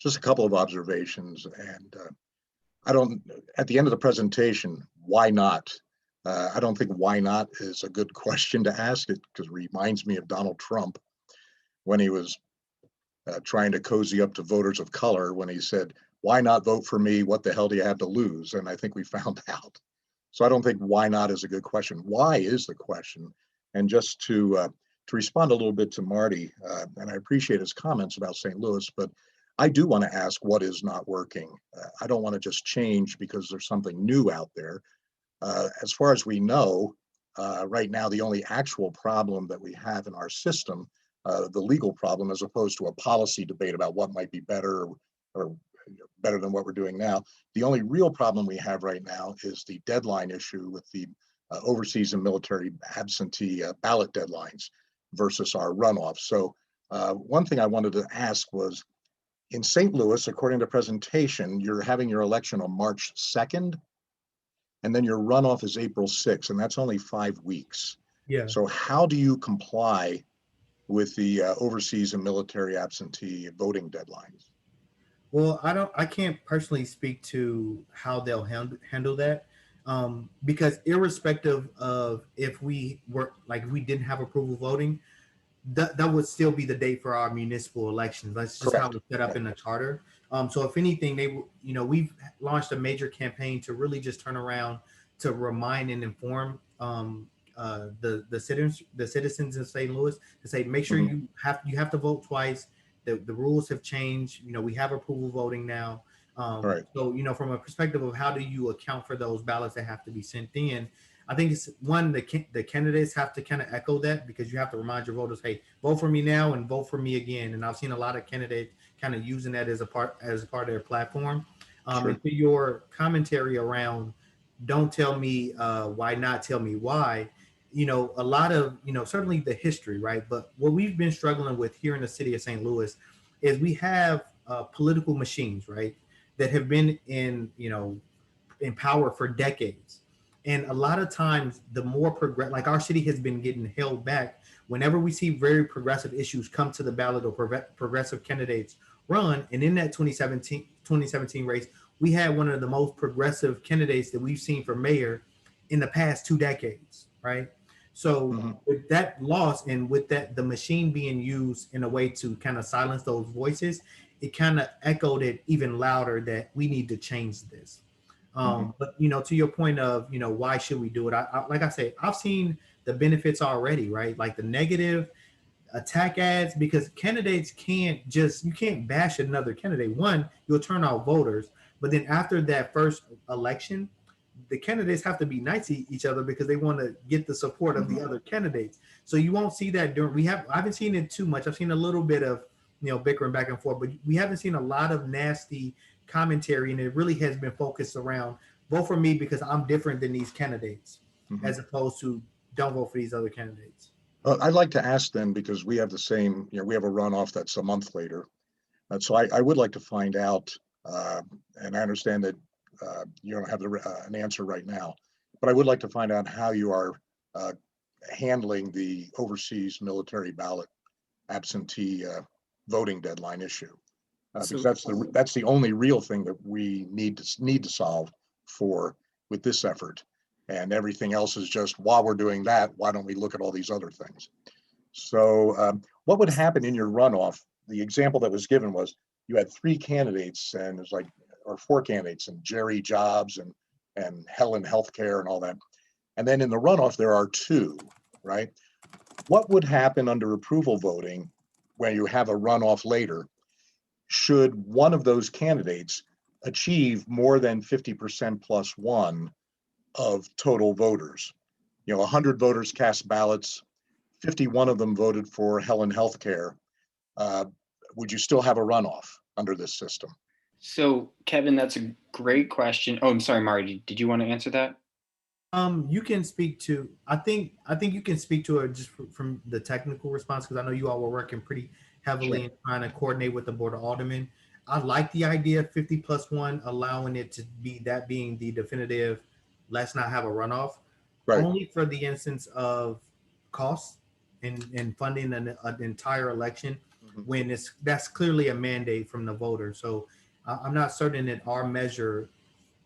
Just a couple of observations. And at the end of the presentation, why not? I don't think why not is a good question to ask it because it reminds me of Donald Trump when he was trying to cozy up to voters of color when he said, why not vote for me? What the hell do you have to lose? And I think we found out. So I don't think why not is a good question. Why is the question? And just to respond a little bit to Marty, and I appreciate his comments about St. Louis, but I do want to ask what is not working. I don't want to just change because there's something new out there. As far as we know, right now, the only actual problem that we have in our system, the legal problem, as opposed to a policy debate about what might be better or better than what we're doing now. The only real problem we have right now is the deadline issue with the overseas and military absentee ballot deadlines versus our runoff. So one thing I wanted to ask was, in St. Louis, according to presentation, you're having your election on March 2nd, and then your runoff is April 6th, and that's only 5 weeks. Yeah. So how do you comply with the overseas and military absentee voting deadlines? Well, I can't personally speak to how they'll handle that, because irrespective of if we didn't have approval voting, that would still be the date for our municipal elections. That's just how it's set up in the charter. So if anything, we've launched a major campaign to really just turn around to remind and inform the citizens in St. Louis to say make sure Mhm. you have to vote twice. The rules have changed. We have approval voting now. Right. So from a perspective of how do you account for those ballots that have to be sent in, I think it's one the candidates have to kind of echo that, because you have to remind your voters, hey, vote for me now and vote for me again. And I've seen a lot of candidates kind of using that as a part of their platform. Sure. And to your commentary around, don't tell me why not, tell me why. A lot of certainly the history, right? But what we've been struggling with here in the city of St. Louis is we have political machines, right, that have been in power for decades. And a lot of times, the more like our city has been getting held back whenever we see very progressive issues come to the ballot or progressive candidates run. And in that 2017 race, we had one of the most progressive candidates that we've seen for mayor in the past 2 decades, right? So Mhm. with that loss and with that, the machine being used in a way to kind of silence those voices, it kind of echoed it even louder that we need to change this. But to your point of why should we do it? Like I say, I've seen the benefits already, right? Like the negative attack ads, because candidates you can't bash another candidate. One, you'll turn out voters, but then after that first election, the candidates have to be nice to each other because they want to get the support of the other candidates. So you won't see that I haven't seen it too much. I've seen a little bit of bickering back and forth, but we haven't seen a lot of nasty commentary, and it really has been focused around vote for me because I'm different than these candidates, Mhm. as opposed to don't vote for these other candidates. I'd like to ask then, because we have the same, we have a runoff that's a month later. So I would like to find out, and I understand that you don't have an answer right now, but I would like to find out how you are uh, handling the overseas military ballot absentee voting deadline issue. Because So, that's the only real thing that we need to solve with this effort. And everything else is just, while we're doing that, why don't we look at all these other things? So what would happen in your runoff? The example that was given was you had 3 candidates, and it's like, or 4 candidates, and Jerry Jobs and Helen Healthcare and all that. And then in the runoff, there are 2, right? What would happen under approval voting when you have a runoff later? Should one of those candidates achieve more than 50% plus 1 of total voters? 100 voters cast ballots, 51 of them voted for Helen Healthcare. Would you still have a runoff under this system? So, Kevin, that's a great question. Oh, I'm sorry, Mari. Did you want to answer that? You can speak to. I think you can speak to it just from the technical response, because I know you all were working pretty heavily Sure. in trying to coordinate with the Board of Aldermen. I like the idea of 50 plus 1, allowing it to be that being the definitive. Let's not have a runoff, Right. only for the instance of costs and funding an entire election Mhm. when that's clearly a mandate from the voter. So I'm not certain that our measure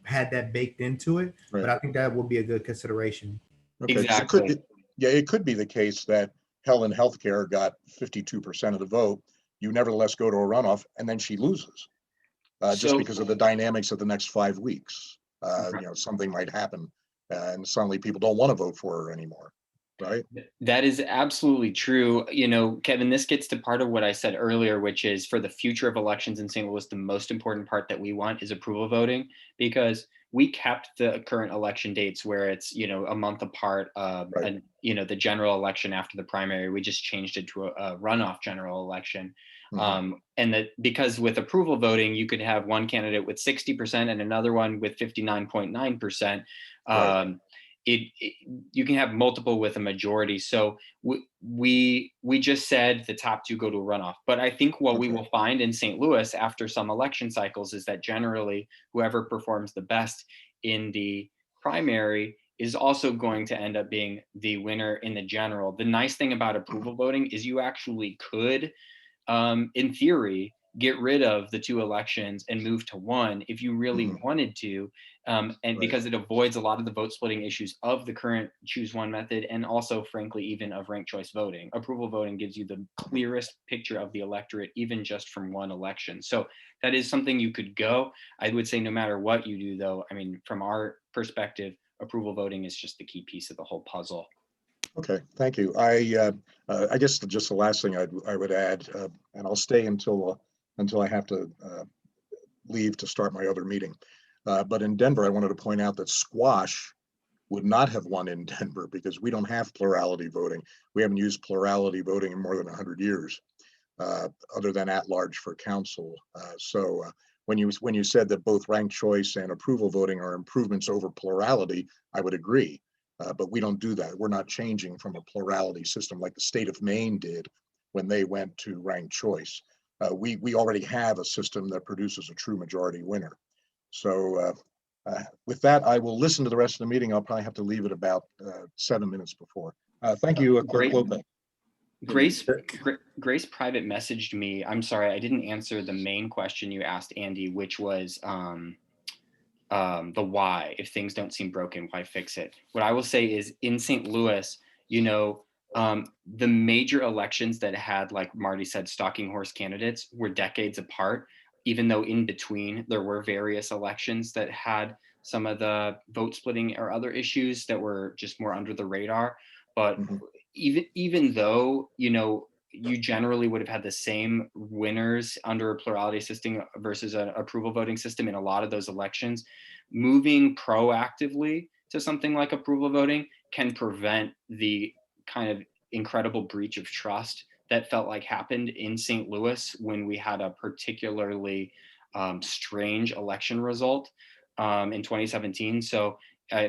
had that baked into it, Right. but I think that would be a good consideration. Okay. 'Cause Exactly. it could be the case that Helen Healthcare got 52% of the vote. You nevertheless go to a runoff, and then she loses just So, because of the dynamics of the next 5 weeks. Something might happen, and suddenly people don't want to vote for her anymore, right? that is absolutely true. Kevin, this gets to part of what I said earlier, which is for the future of elections in St. Louis, the most important part that we want is approval voting, because we kept the current election dates where it's, a month apart, Right. and, the general election after the primary. We just changed it to a runoff general election. Mhm. And that because with approval voting, you could have one candidate with 60% and another one with 59.9%. Right. You can have multiple with a majority. So we just said the top 2 go to a runoff. But I think what we Okay. will find in St. Louis after some election cycles is that generally whoever performs the best in the primary is also going to end up being the winner in the general. The nice thing about approval voting is you actually could, in theory, get rid of the 2 elections and move to 1 if you really Mhm. wanted to, and Right. because it avoids a lot of the vote splitting issues of the current choose one method, and also, frankly, even of ranked choice voting. Approval voting gives you the clearest picture of the electorate, even just from 1 election. So that is something you could go. I would say no matter what you do, though, I mean, from our perspective, approval voting is just the key piece of the whole puzzle. Okay, thank you. I guess just the last thing I would add, and I'll stay until I have to leave to start my other meeting. But in Denver, I wanted to point out that squash would not have won in Denver because we don't have plurality voting. We haven't used plurality voting in more than 100 years, other than at large for council. So when you said that both ranked choice and approval voting are improvements over plurality, I would agree. But we don't do that. We're not changing from a plurality system like the state of Maine did when they went to ranked choice. We already have a system that produces a true majority winner. So with that, I will listen to the rest of the meeting. I'll probably have to leave at about 7 minutes before. Thank you, Clerk Great. Lopez. Grace private messaged me. I'm sorry, I didn't answer the main question you asked, Andy, which was the why. If things don't seem broken, why fix it? What I will say is in St. Louis, you know, the major elections that had, like Marty said, stalking horse candidates were decades apart, even though in between there were various elections that had some of the vote splitting or other issues that were just more under the radar. But even though, you know, you generally would have had the same winners under a plurality system versus an approval voting system in a lot of those elections, moving proactively to something like approval voting can prevent the kind of incredible breach of trust that felt like happened in St. Louis when we had a particularly strange election result in 2017. So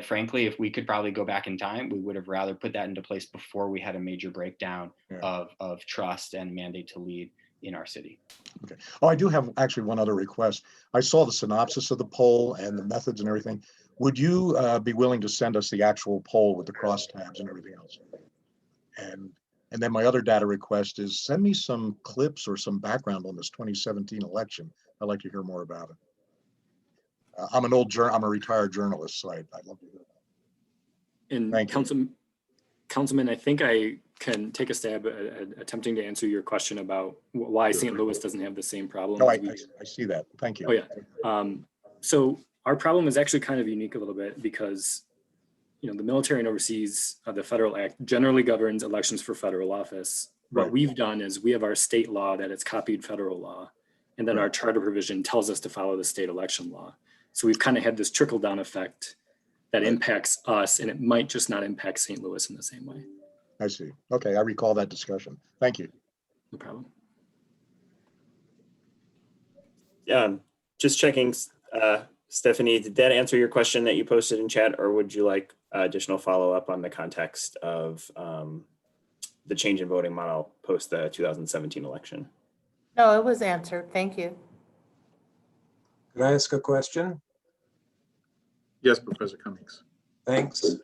frankly, if we could probably go back in time, we would have rather put that into place before we had a major breakdown of trust and mandate to lead in our city. Okay. Oh, I do have actually one other request. I saw the synopsis of the poll and the methods and everything. Would you be willing to send us the actual poll with the crosstabs and everything else? And then my other data request is send me some clips or some background on this 2017 election. I'd like to hear more about it. I'm a retired journalist, so I'd love to hear that. And Thank you. Councilman, I think I can take a stab at attempting to answer your question about why St. Louis doesn't have the same problem. No, as I see that. Thank you. Oh yeah. So our problem is actually kind of unique a little bit because, you know, the military and overseas, the federal act generally governs elections for federal office. What Right. we've done is we have our state law that it's copied federal law. And then Right. our charter provision tells us to follow the state election law. So we've kind of had this trickle down effect that Right. impacts us, and it might just not impact St. Louis in the same way. I see. Okay, I recall that discussion. Thank you. No problem. Just checking, Stephanie, did that answer your question that you posted in chat, or would you like additional follow-up on the context of the change in voting model post the 2017 election? No, it was answered. Thank you. Could I ask a question? Yes, Professor Cummings. Thanks.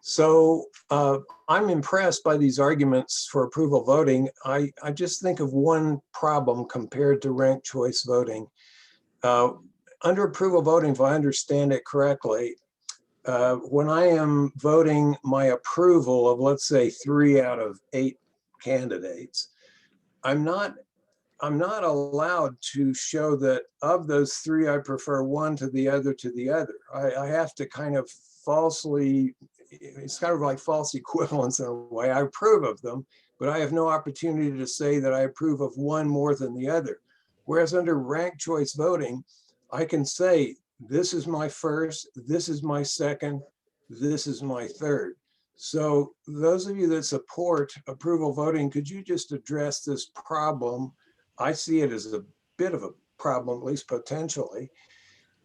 So I'm impressed by these arguments for approval voting. I just think of one problem compared to ranked choice voting. Under approval voting, if I understand it correctly, when I am voting my approval of, let's say, 3 out of 8 candidates, I'm not allowed to show that of those 3, I prefer one to the other to the other. I have to kind of falsely, it's kind of like false equivalence in a way. I approve of them, but I have no opportunity to say that I approve of one more than the other. Whereas under ranked choice voting, I can say, this is my first, this is my second, this is my third. So those of you that support approval voting, could you just address this problem? I see it as a bit of a problem, at least potentially,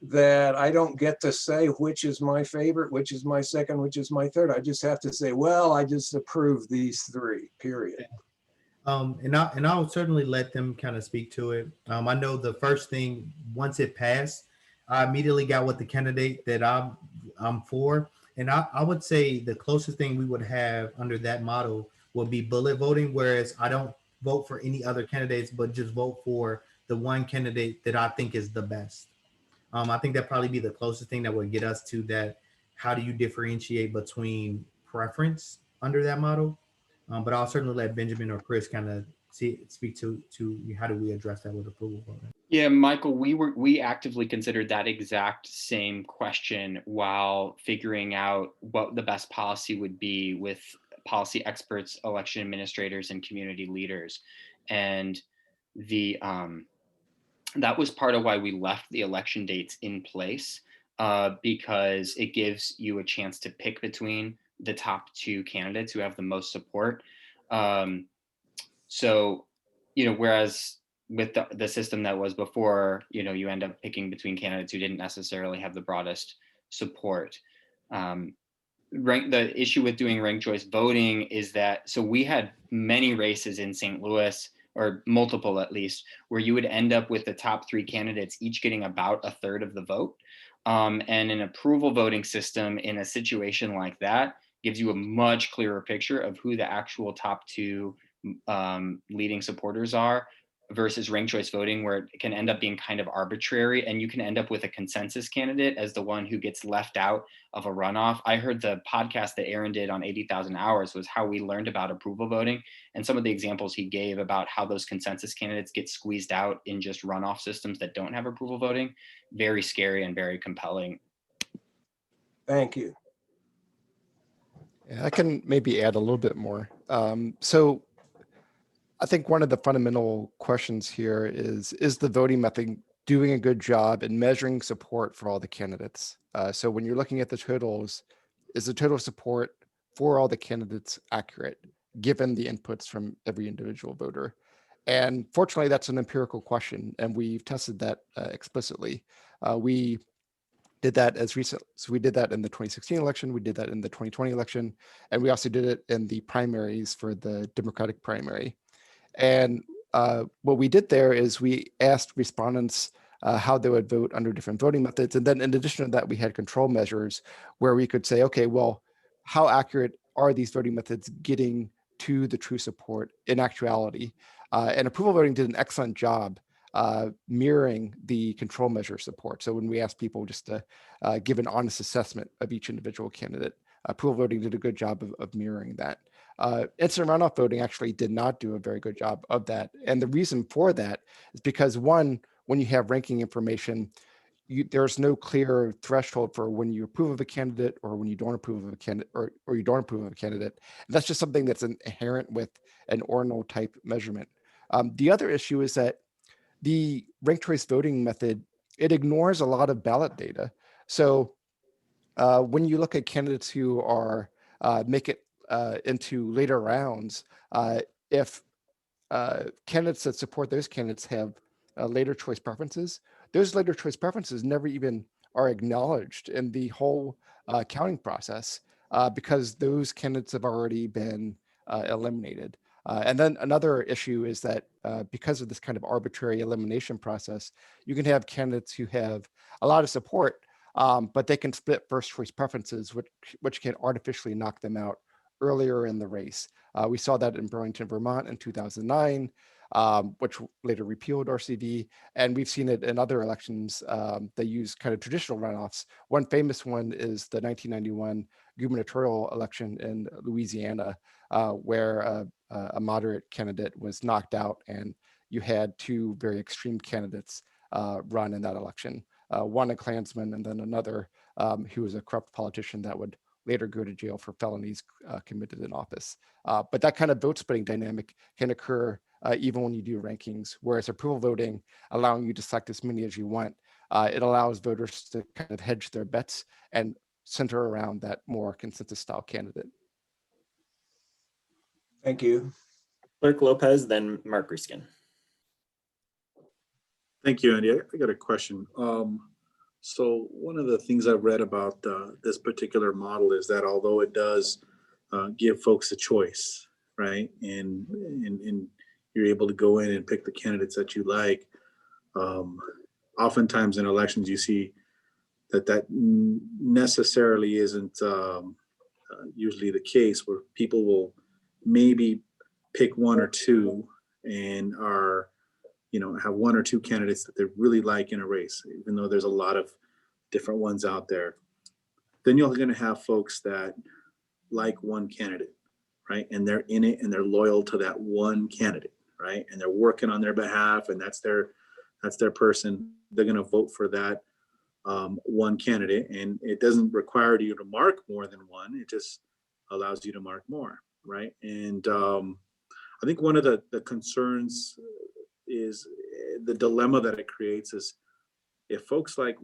that I don't get to say which is my favorite, which is my second, which is my third. I just have to say, well, I just approve these 3, period. And I'll certainly let them kind of speak to it. I know the first thing, once it passed, I immediately got with the candidate that I'm for. And I would say the closest thing we would have under that model would be bullet voting, whereas I don't vote for any other candidates, but just vote for the one candidate that I think is the best. I think that'd probably be the closest thing that would get us to that. How do you differentiate between preference under that model? But I'll certainly let Benjamin or Chris kind of speak to how do we address that with approval voting. Yeah, Michael, we actively considered that exact same question while figuring out what the best policy would be with policy experts, election administrators, and community leaders. And that was part of why we left the election dates in place, because it gives you a chance to pick between the top two candidates who have the most support. So, whereas with the system that was before, you end up picking between candidates who didn't necessarily have the broadest support. The issue with doing ranked choice voting is that, so we had many races in St. Louis, or multiple at least, where you would end up with the top three candidates each getting about a third of the vote. And an approval voting system in a situation like that gives you a much clearer picture of who the actual top two leading supporters are, versus ranked choice voting, where it can end up being kind of arbitrary, and you can end up with a consensus candidate as the one who gets left out of a runoff. I heard the podcast that Aaron did on 80,000 Hours was how we learned about approval voting, and some of the examples he gave about how those consensus candidates get squeezed out in just runoff systems that don't have approval voting. Very scary and very compelling. Thank you. Yeah, I can maybe add a little bit more. So I think one of the fundamental questions here is the voting method doing a good job in measuring support for all the candidates? So when you're looking at the totals, is the total support for all the candidates accurate, given the inputs from every individual voter? And fortunately, that's an empirical question, and we've tested that explicitly. We did that as recent, so we did that in the 2016 election, we did that in the 2020 election, and we also did it in the primaries for the Democratic primary. And what we did there is we asked respondents how they would vote under different voting methods. And then in addition to that, we had control measures where we could say, okay, well, how accurate are these voting methods getting to the true support in actuality? And approval voting did an excellent job mirroring the control measure support. So when we asked people just to give an honest assessment of each individual candidate, approval voting did a good job of mirroring that. Instant runoff voting actually did not do a very good job of that. And the reason for that is because, one, when you have ranking information, there's no clear threshold for when you approve of a candidate or when you don't approve of a candidate, or you don't approve of a candidate. And that's just something that's inherent with an ordinal type measurement. The other issue is that the ranked choice voting method, it ignores a lot of ballot data. So when you look at candidates who are make it into later rounds, if candidates that support those candidates have later choice preferences, those later choice preferences never even are acknowledged in the whole counting process because those candidates have already been eliminated. And then another issue is that because of this kind of arbitrary elimination process, you can have candidates who have a lot of support, but they can split first choice preferences, which can artificially knock them out earlier in the race. We saw that in Burlington, Vermont in 2009, which later repealed RCV. And we've seen it in other elections that use kind of traditional runoffs. One famous one is the 1991 gubernatorial election in Louisiana, where a moderate candidate was knocked out and you had two very extreme candidates run in that election. One a Klansman and then another who was a corrupt politician that would later go to jail for felonies committed in office. But that kind of vote splitting dynamic can occur even when you do rankings, whereas approval voting, allowing you to select as many as you want, it allows voters to kind of hedge their bets and center around that more consensus style candidate. Thank you. Clerk Lopez, then Mark Riskin. Thank you, Andy. I got a question. So one of the things I've read about this particular model is that although it does give folks a choice, right, and you're able to go in and pick the candidates that you like, oftentimes in elections you see that necessarily isn't usually the case, where people will maybe pick one or two and are, have one or two candidates that they really like in a race, even though there's a lot of different ones out there. Then you're going to have folks that like one candidate, right? And they're in it and they're loyal to that one candidate, right? And they're working on their behalf, and that's their person. They're going to vote for that one candidate, and it doesn't require you to mark more than one. It just allows you to mark more. right? And I think one of the concerns is the dilemma that it creates is if folks like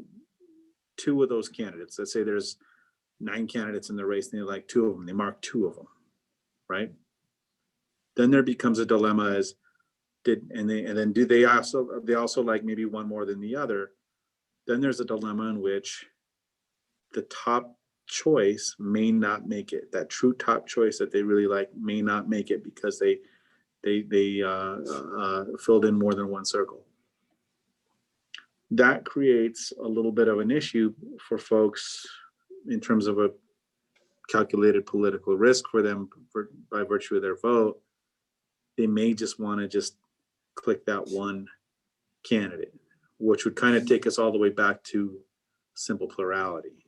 two of those candidates, let's say there's 9 candidates in the race and they like 2 of them, they mark 2 of them, right? Then there becomes a dilemma as then do they also like maybe one more than the other? Then there's a dilemma in which the top choice may not make it. That true top choice that they really like may not make it because they filled in more than one circle. That creates a little bit of an issue for folks in terms of a calculated political risk for them by virtue of their vote. They may just want to just click that one candidate, which would kind of take us all the way back to simple plurality,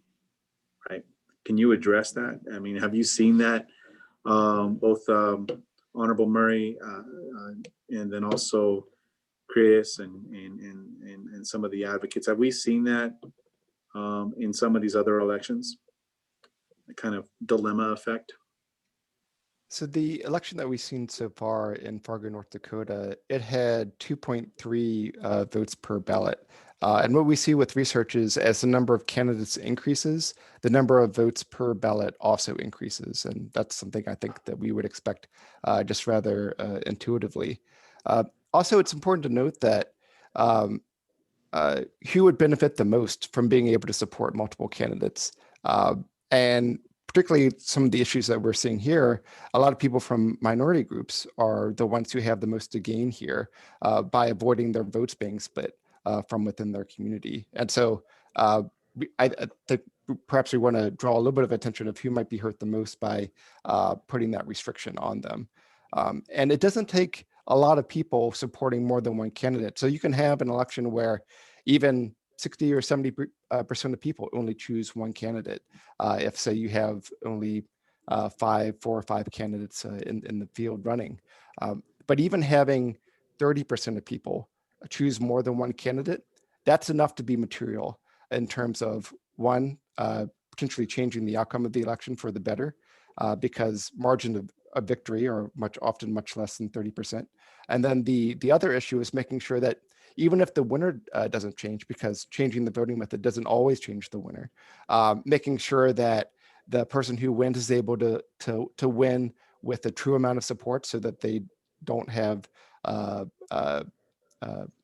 right? Can you address that? I mean, have you seen that? Both Honorable Murray and then also Chris and some of the advocates, have we seen that in some of these other elections? The kind of dilemma effect? So the election that we've seen so far in Fargo, North Dakota, it had 2.3 votes per ballot. And what we see with research is as the number of candidates increases, the number of votes per ballot also increases. And that's something I think that we would expect just rather intuitively. Also, it's important to note that who would benefit the most from being able to support multiple candidates. And particularly some of the issues that we're seeing here, a lot of people from minority groups are the ones who have the most to gain here by avoiding their votes being split from within their community. And so I think perhaps we want to draw a little bit of attention of who might be hurt the most by putting that restriction on them. And it doesn't take a lot of people supporting more than one candidate. So you can have an election where even 60 or 70% of people only choose one candidate. If say you have only 4 or 5 candidates in the field running. But even having 30% of people choose more than one candidate, that's enough to be material in terms of one, potentially changing the outcome of the election for the better, because margin of victory are often much less than 30%. And then the other issue is making sure that even if the winner doesn't change, because changing the voting method doesn't always change the winner, making sure that the person who wins is able to win with a true amount of support so that they don't have,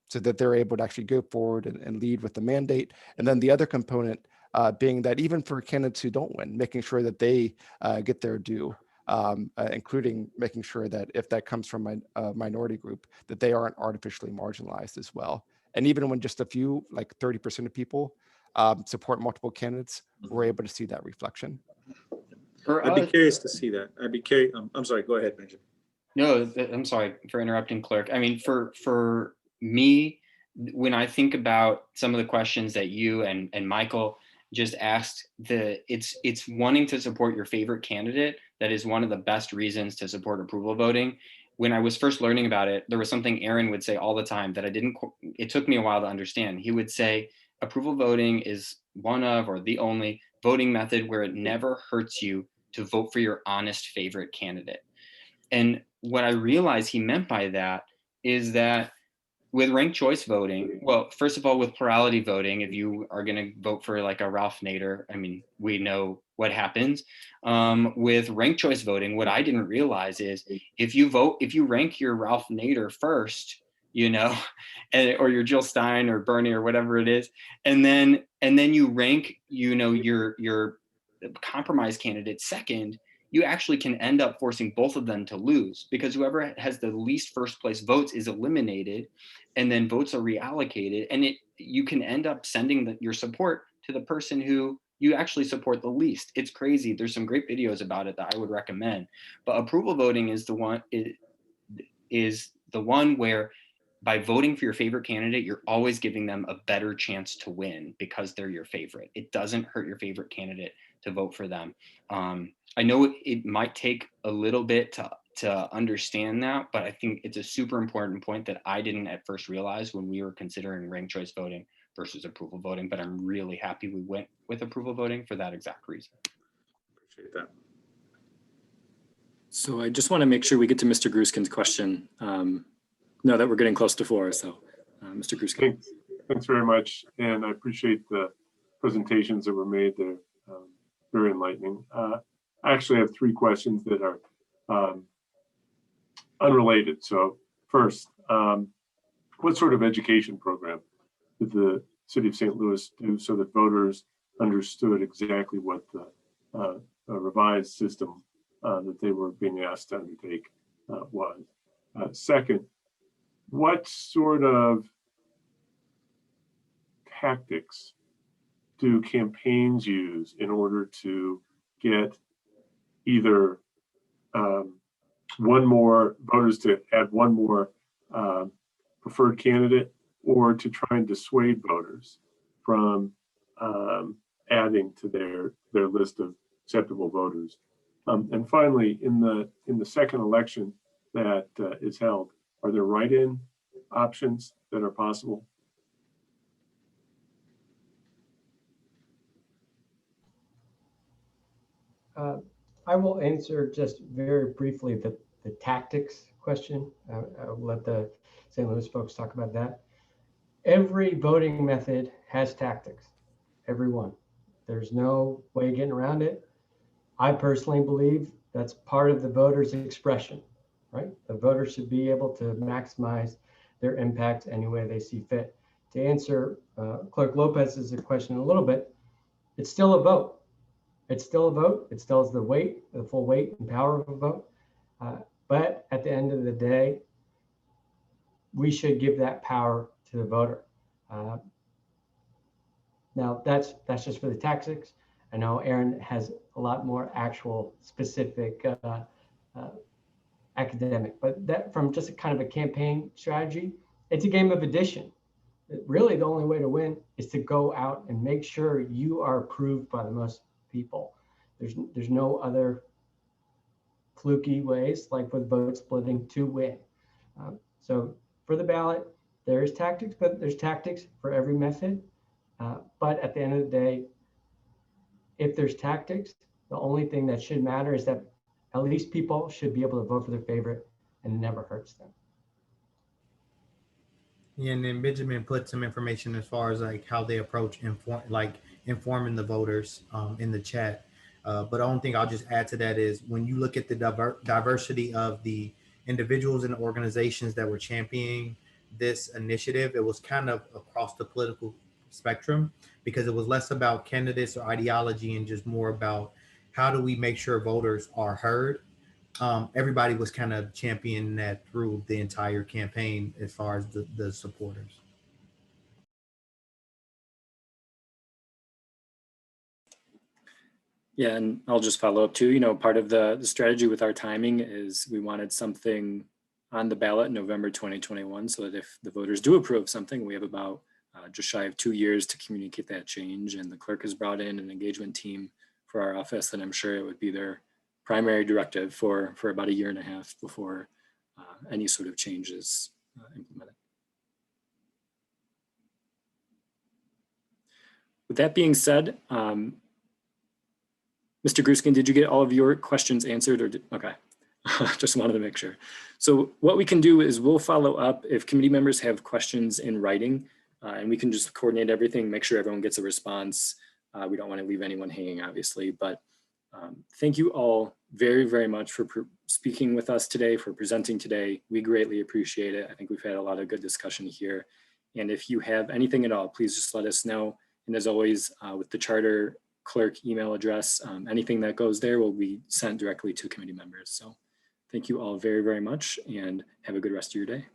so that they're able to actually go forward and lead with the mandate. And then the other component being that even for candidates who don't win, making sure that they get their due. Including making sure that if that comes from a minority group, that they aren't artificially marginalized as well. And even when just a few, like 30% of people support multiple candidates, we're able to see that reflection. I'd be curious to see that. I'd be curious. I'm sorry, go ahead, Benjamin. No, I'm sorry for interrupting, Clerk. I mean, for me, when I think about some of the questions that you and Michael just asked, it's wanting to support your favorite candidate. That is one of the best reasons to support approval voting. When I was first learning about it, there was something Aaron would say all the time that it took me a while to understand. He would say, approval voting is one of, or the only voting method where it never hurts you to vote for your honest favorite candidate. And what I realized he meant by that is that with ranked choice voting, well, first of all, with plurality voting, if you are going to vote for like a Ralph Nader, I mean, we know what happens. With ranked choice voting, what I didn't realize is if you rank your Ralph Nader first, you know, or your Jill Stein or Bernie or whatever it is, and then you rank, you know, your compromise candidate second, you actually can end up forcing both of them to lose, because whoever has the least first place votes is eliminated, and then votes are reallocated, and you can end up sending your support to the person who you actually support the least. It's crazy. There's some great videos about it that I would recommend. But approval voting is the one where by voting for your favorite candidate, you're always giving them a better chance to win because they're your favorite. It doesn't hurt your favorite candidate to vote for them. I know it might take a little bit to understand that, but I think it's a super important point that I didn't at first realize when we were considering ranked choice voting versus approval voting, but I'm really happy we went with approval voting for that exact reason. Appreciate that. So I just want to make sure we get to Mr. Gruskin's question. Know that we're getting close to 4, so Mr. Gruskin. Thanks very much. And I appreciate the presentations that were made. They're very enlightening. I actually have 3 questions that are unrelated. So first, what sort of education program did the city of St. Louis do so that voters understood exactly what the revised system that they were being asked to undertake was? Second, what sort of tactics do campaigns use in order to get either one more voters to add one more preferred candidate, or to try and dissuade voters from adding to their list of acceptable voters? And finally, in the second election that is held, are there write-in options that are possible? I will answer just very briefly the tactics question. I'll let the St. Louis folks talk about that. Every voting method has tactics, every one. There's no way of getting around it. I personally believe that's part of the voter's expression, right? The voter should be able to maximize their impact any way they see fit. To answer Clerk Lopez's question a little bit, it's still a vote. It's still a vote. It still has the weight, the full weight and power of a vote. But at the end of the day, we should give that power to the voter. Now that's just for the tactics. I know Aaron has a lot more actual specific academic, but that from just a kind of a campaign strategy, it's a game of addition. Really, the only way to win is to go out and make sure you are approved by the most people. There's no other fluky ways like with vote splitting to win. So for the ballot, there's tactics, but there's tactics for every method. But at the end of the day, if there's tactics, the only thing that should matter is that at least people should be able to vote for their favorite, and it never hurts them. Yeah, and then Benjamin put some information as far as like how they approach informing the voters in the chat. But the only thing I'll just add to that is when you look at the diversity of the individuals and organizations that were championing this initiative, it was kind of across the political spectrum, because it was less about candidates or ideology and just more about how do we make sure voters are heard. Everybody was kind of championing that through the entire campaign as far as the supporters. Yeah, and I'll just follow up too. You know, part of the strategy with our timing is we wanted something on the ballot in November 2021, so that if the voters do approve something, we have about just shy of 2 years to communicate that change. And the clerk has brought in an engagement team for our office, and I'm sure it would be their primary directive for about 1.5 years before any sort of change is implemented. With that being said, Mr. Gruskin, did you get all of your questions answered, or okay? Just wanted to make sure. So what we can do is we'll follow up if committee members have questions in writing, and we can just coordinate everything, make sure everyone gets a response. We don't want to leave anyone hanging, obviously, but thank you all very, very much for speaking with us today, for presenting today. We greatly appreciate it. I think we've had a lot of good discussion here. And if you have anything at all, please just let us know. And as always, with the charter clerk email address, anything that goes there will be sent directly to committee members. So thank you all very, very much, and have a good rest of your day.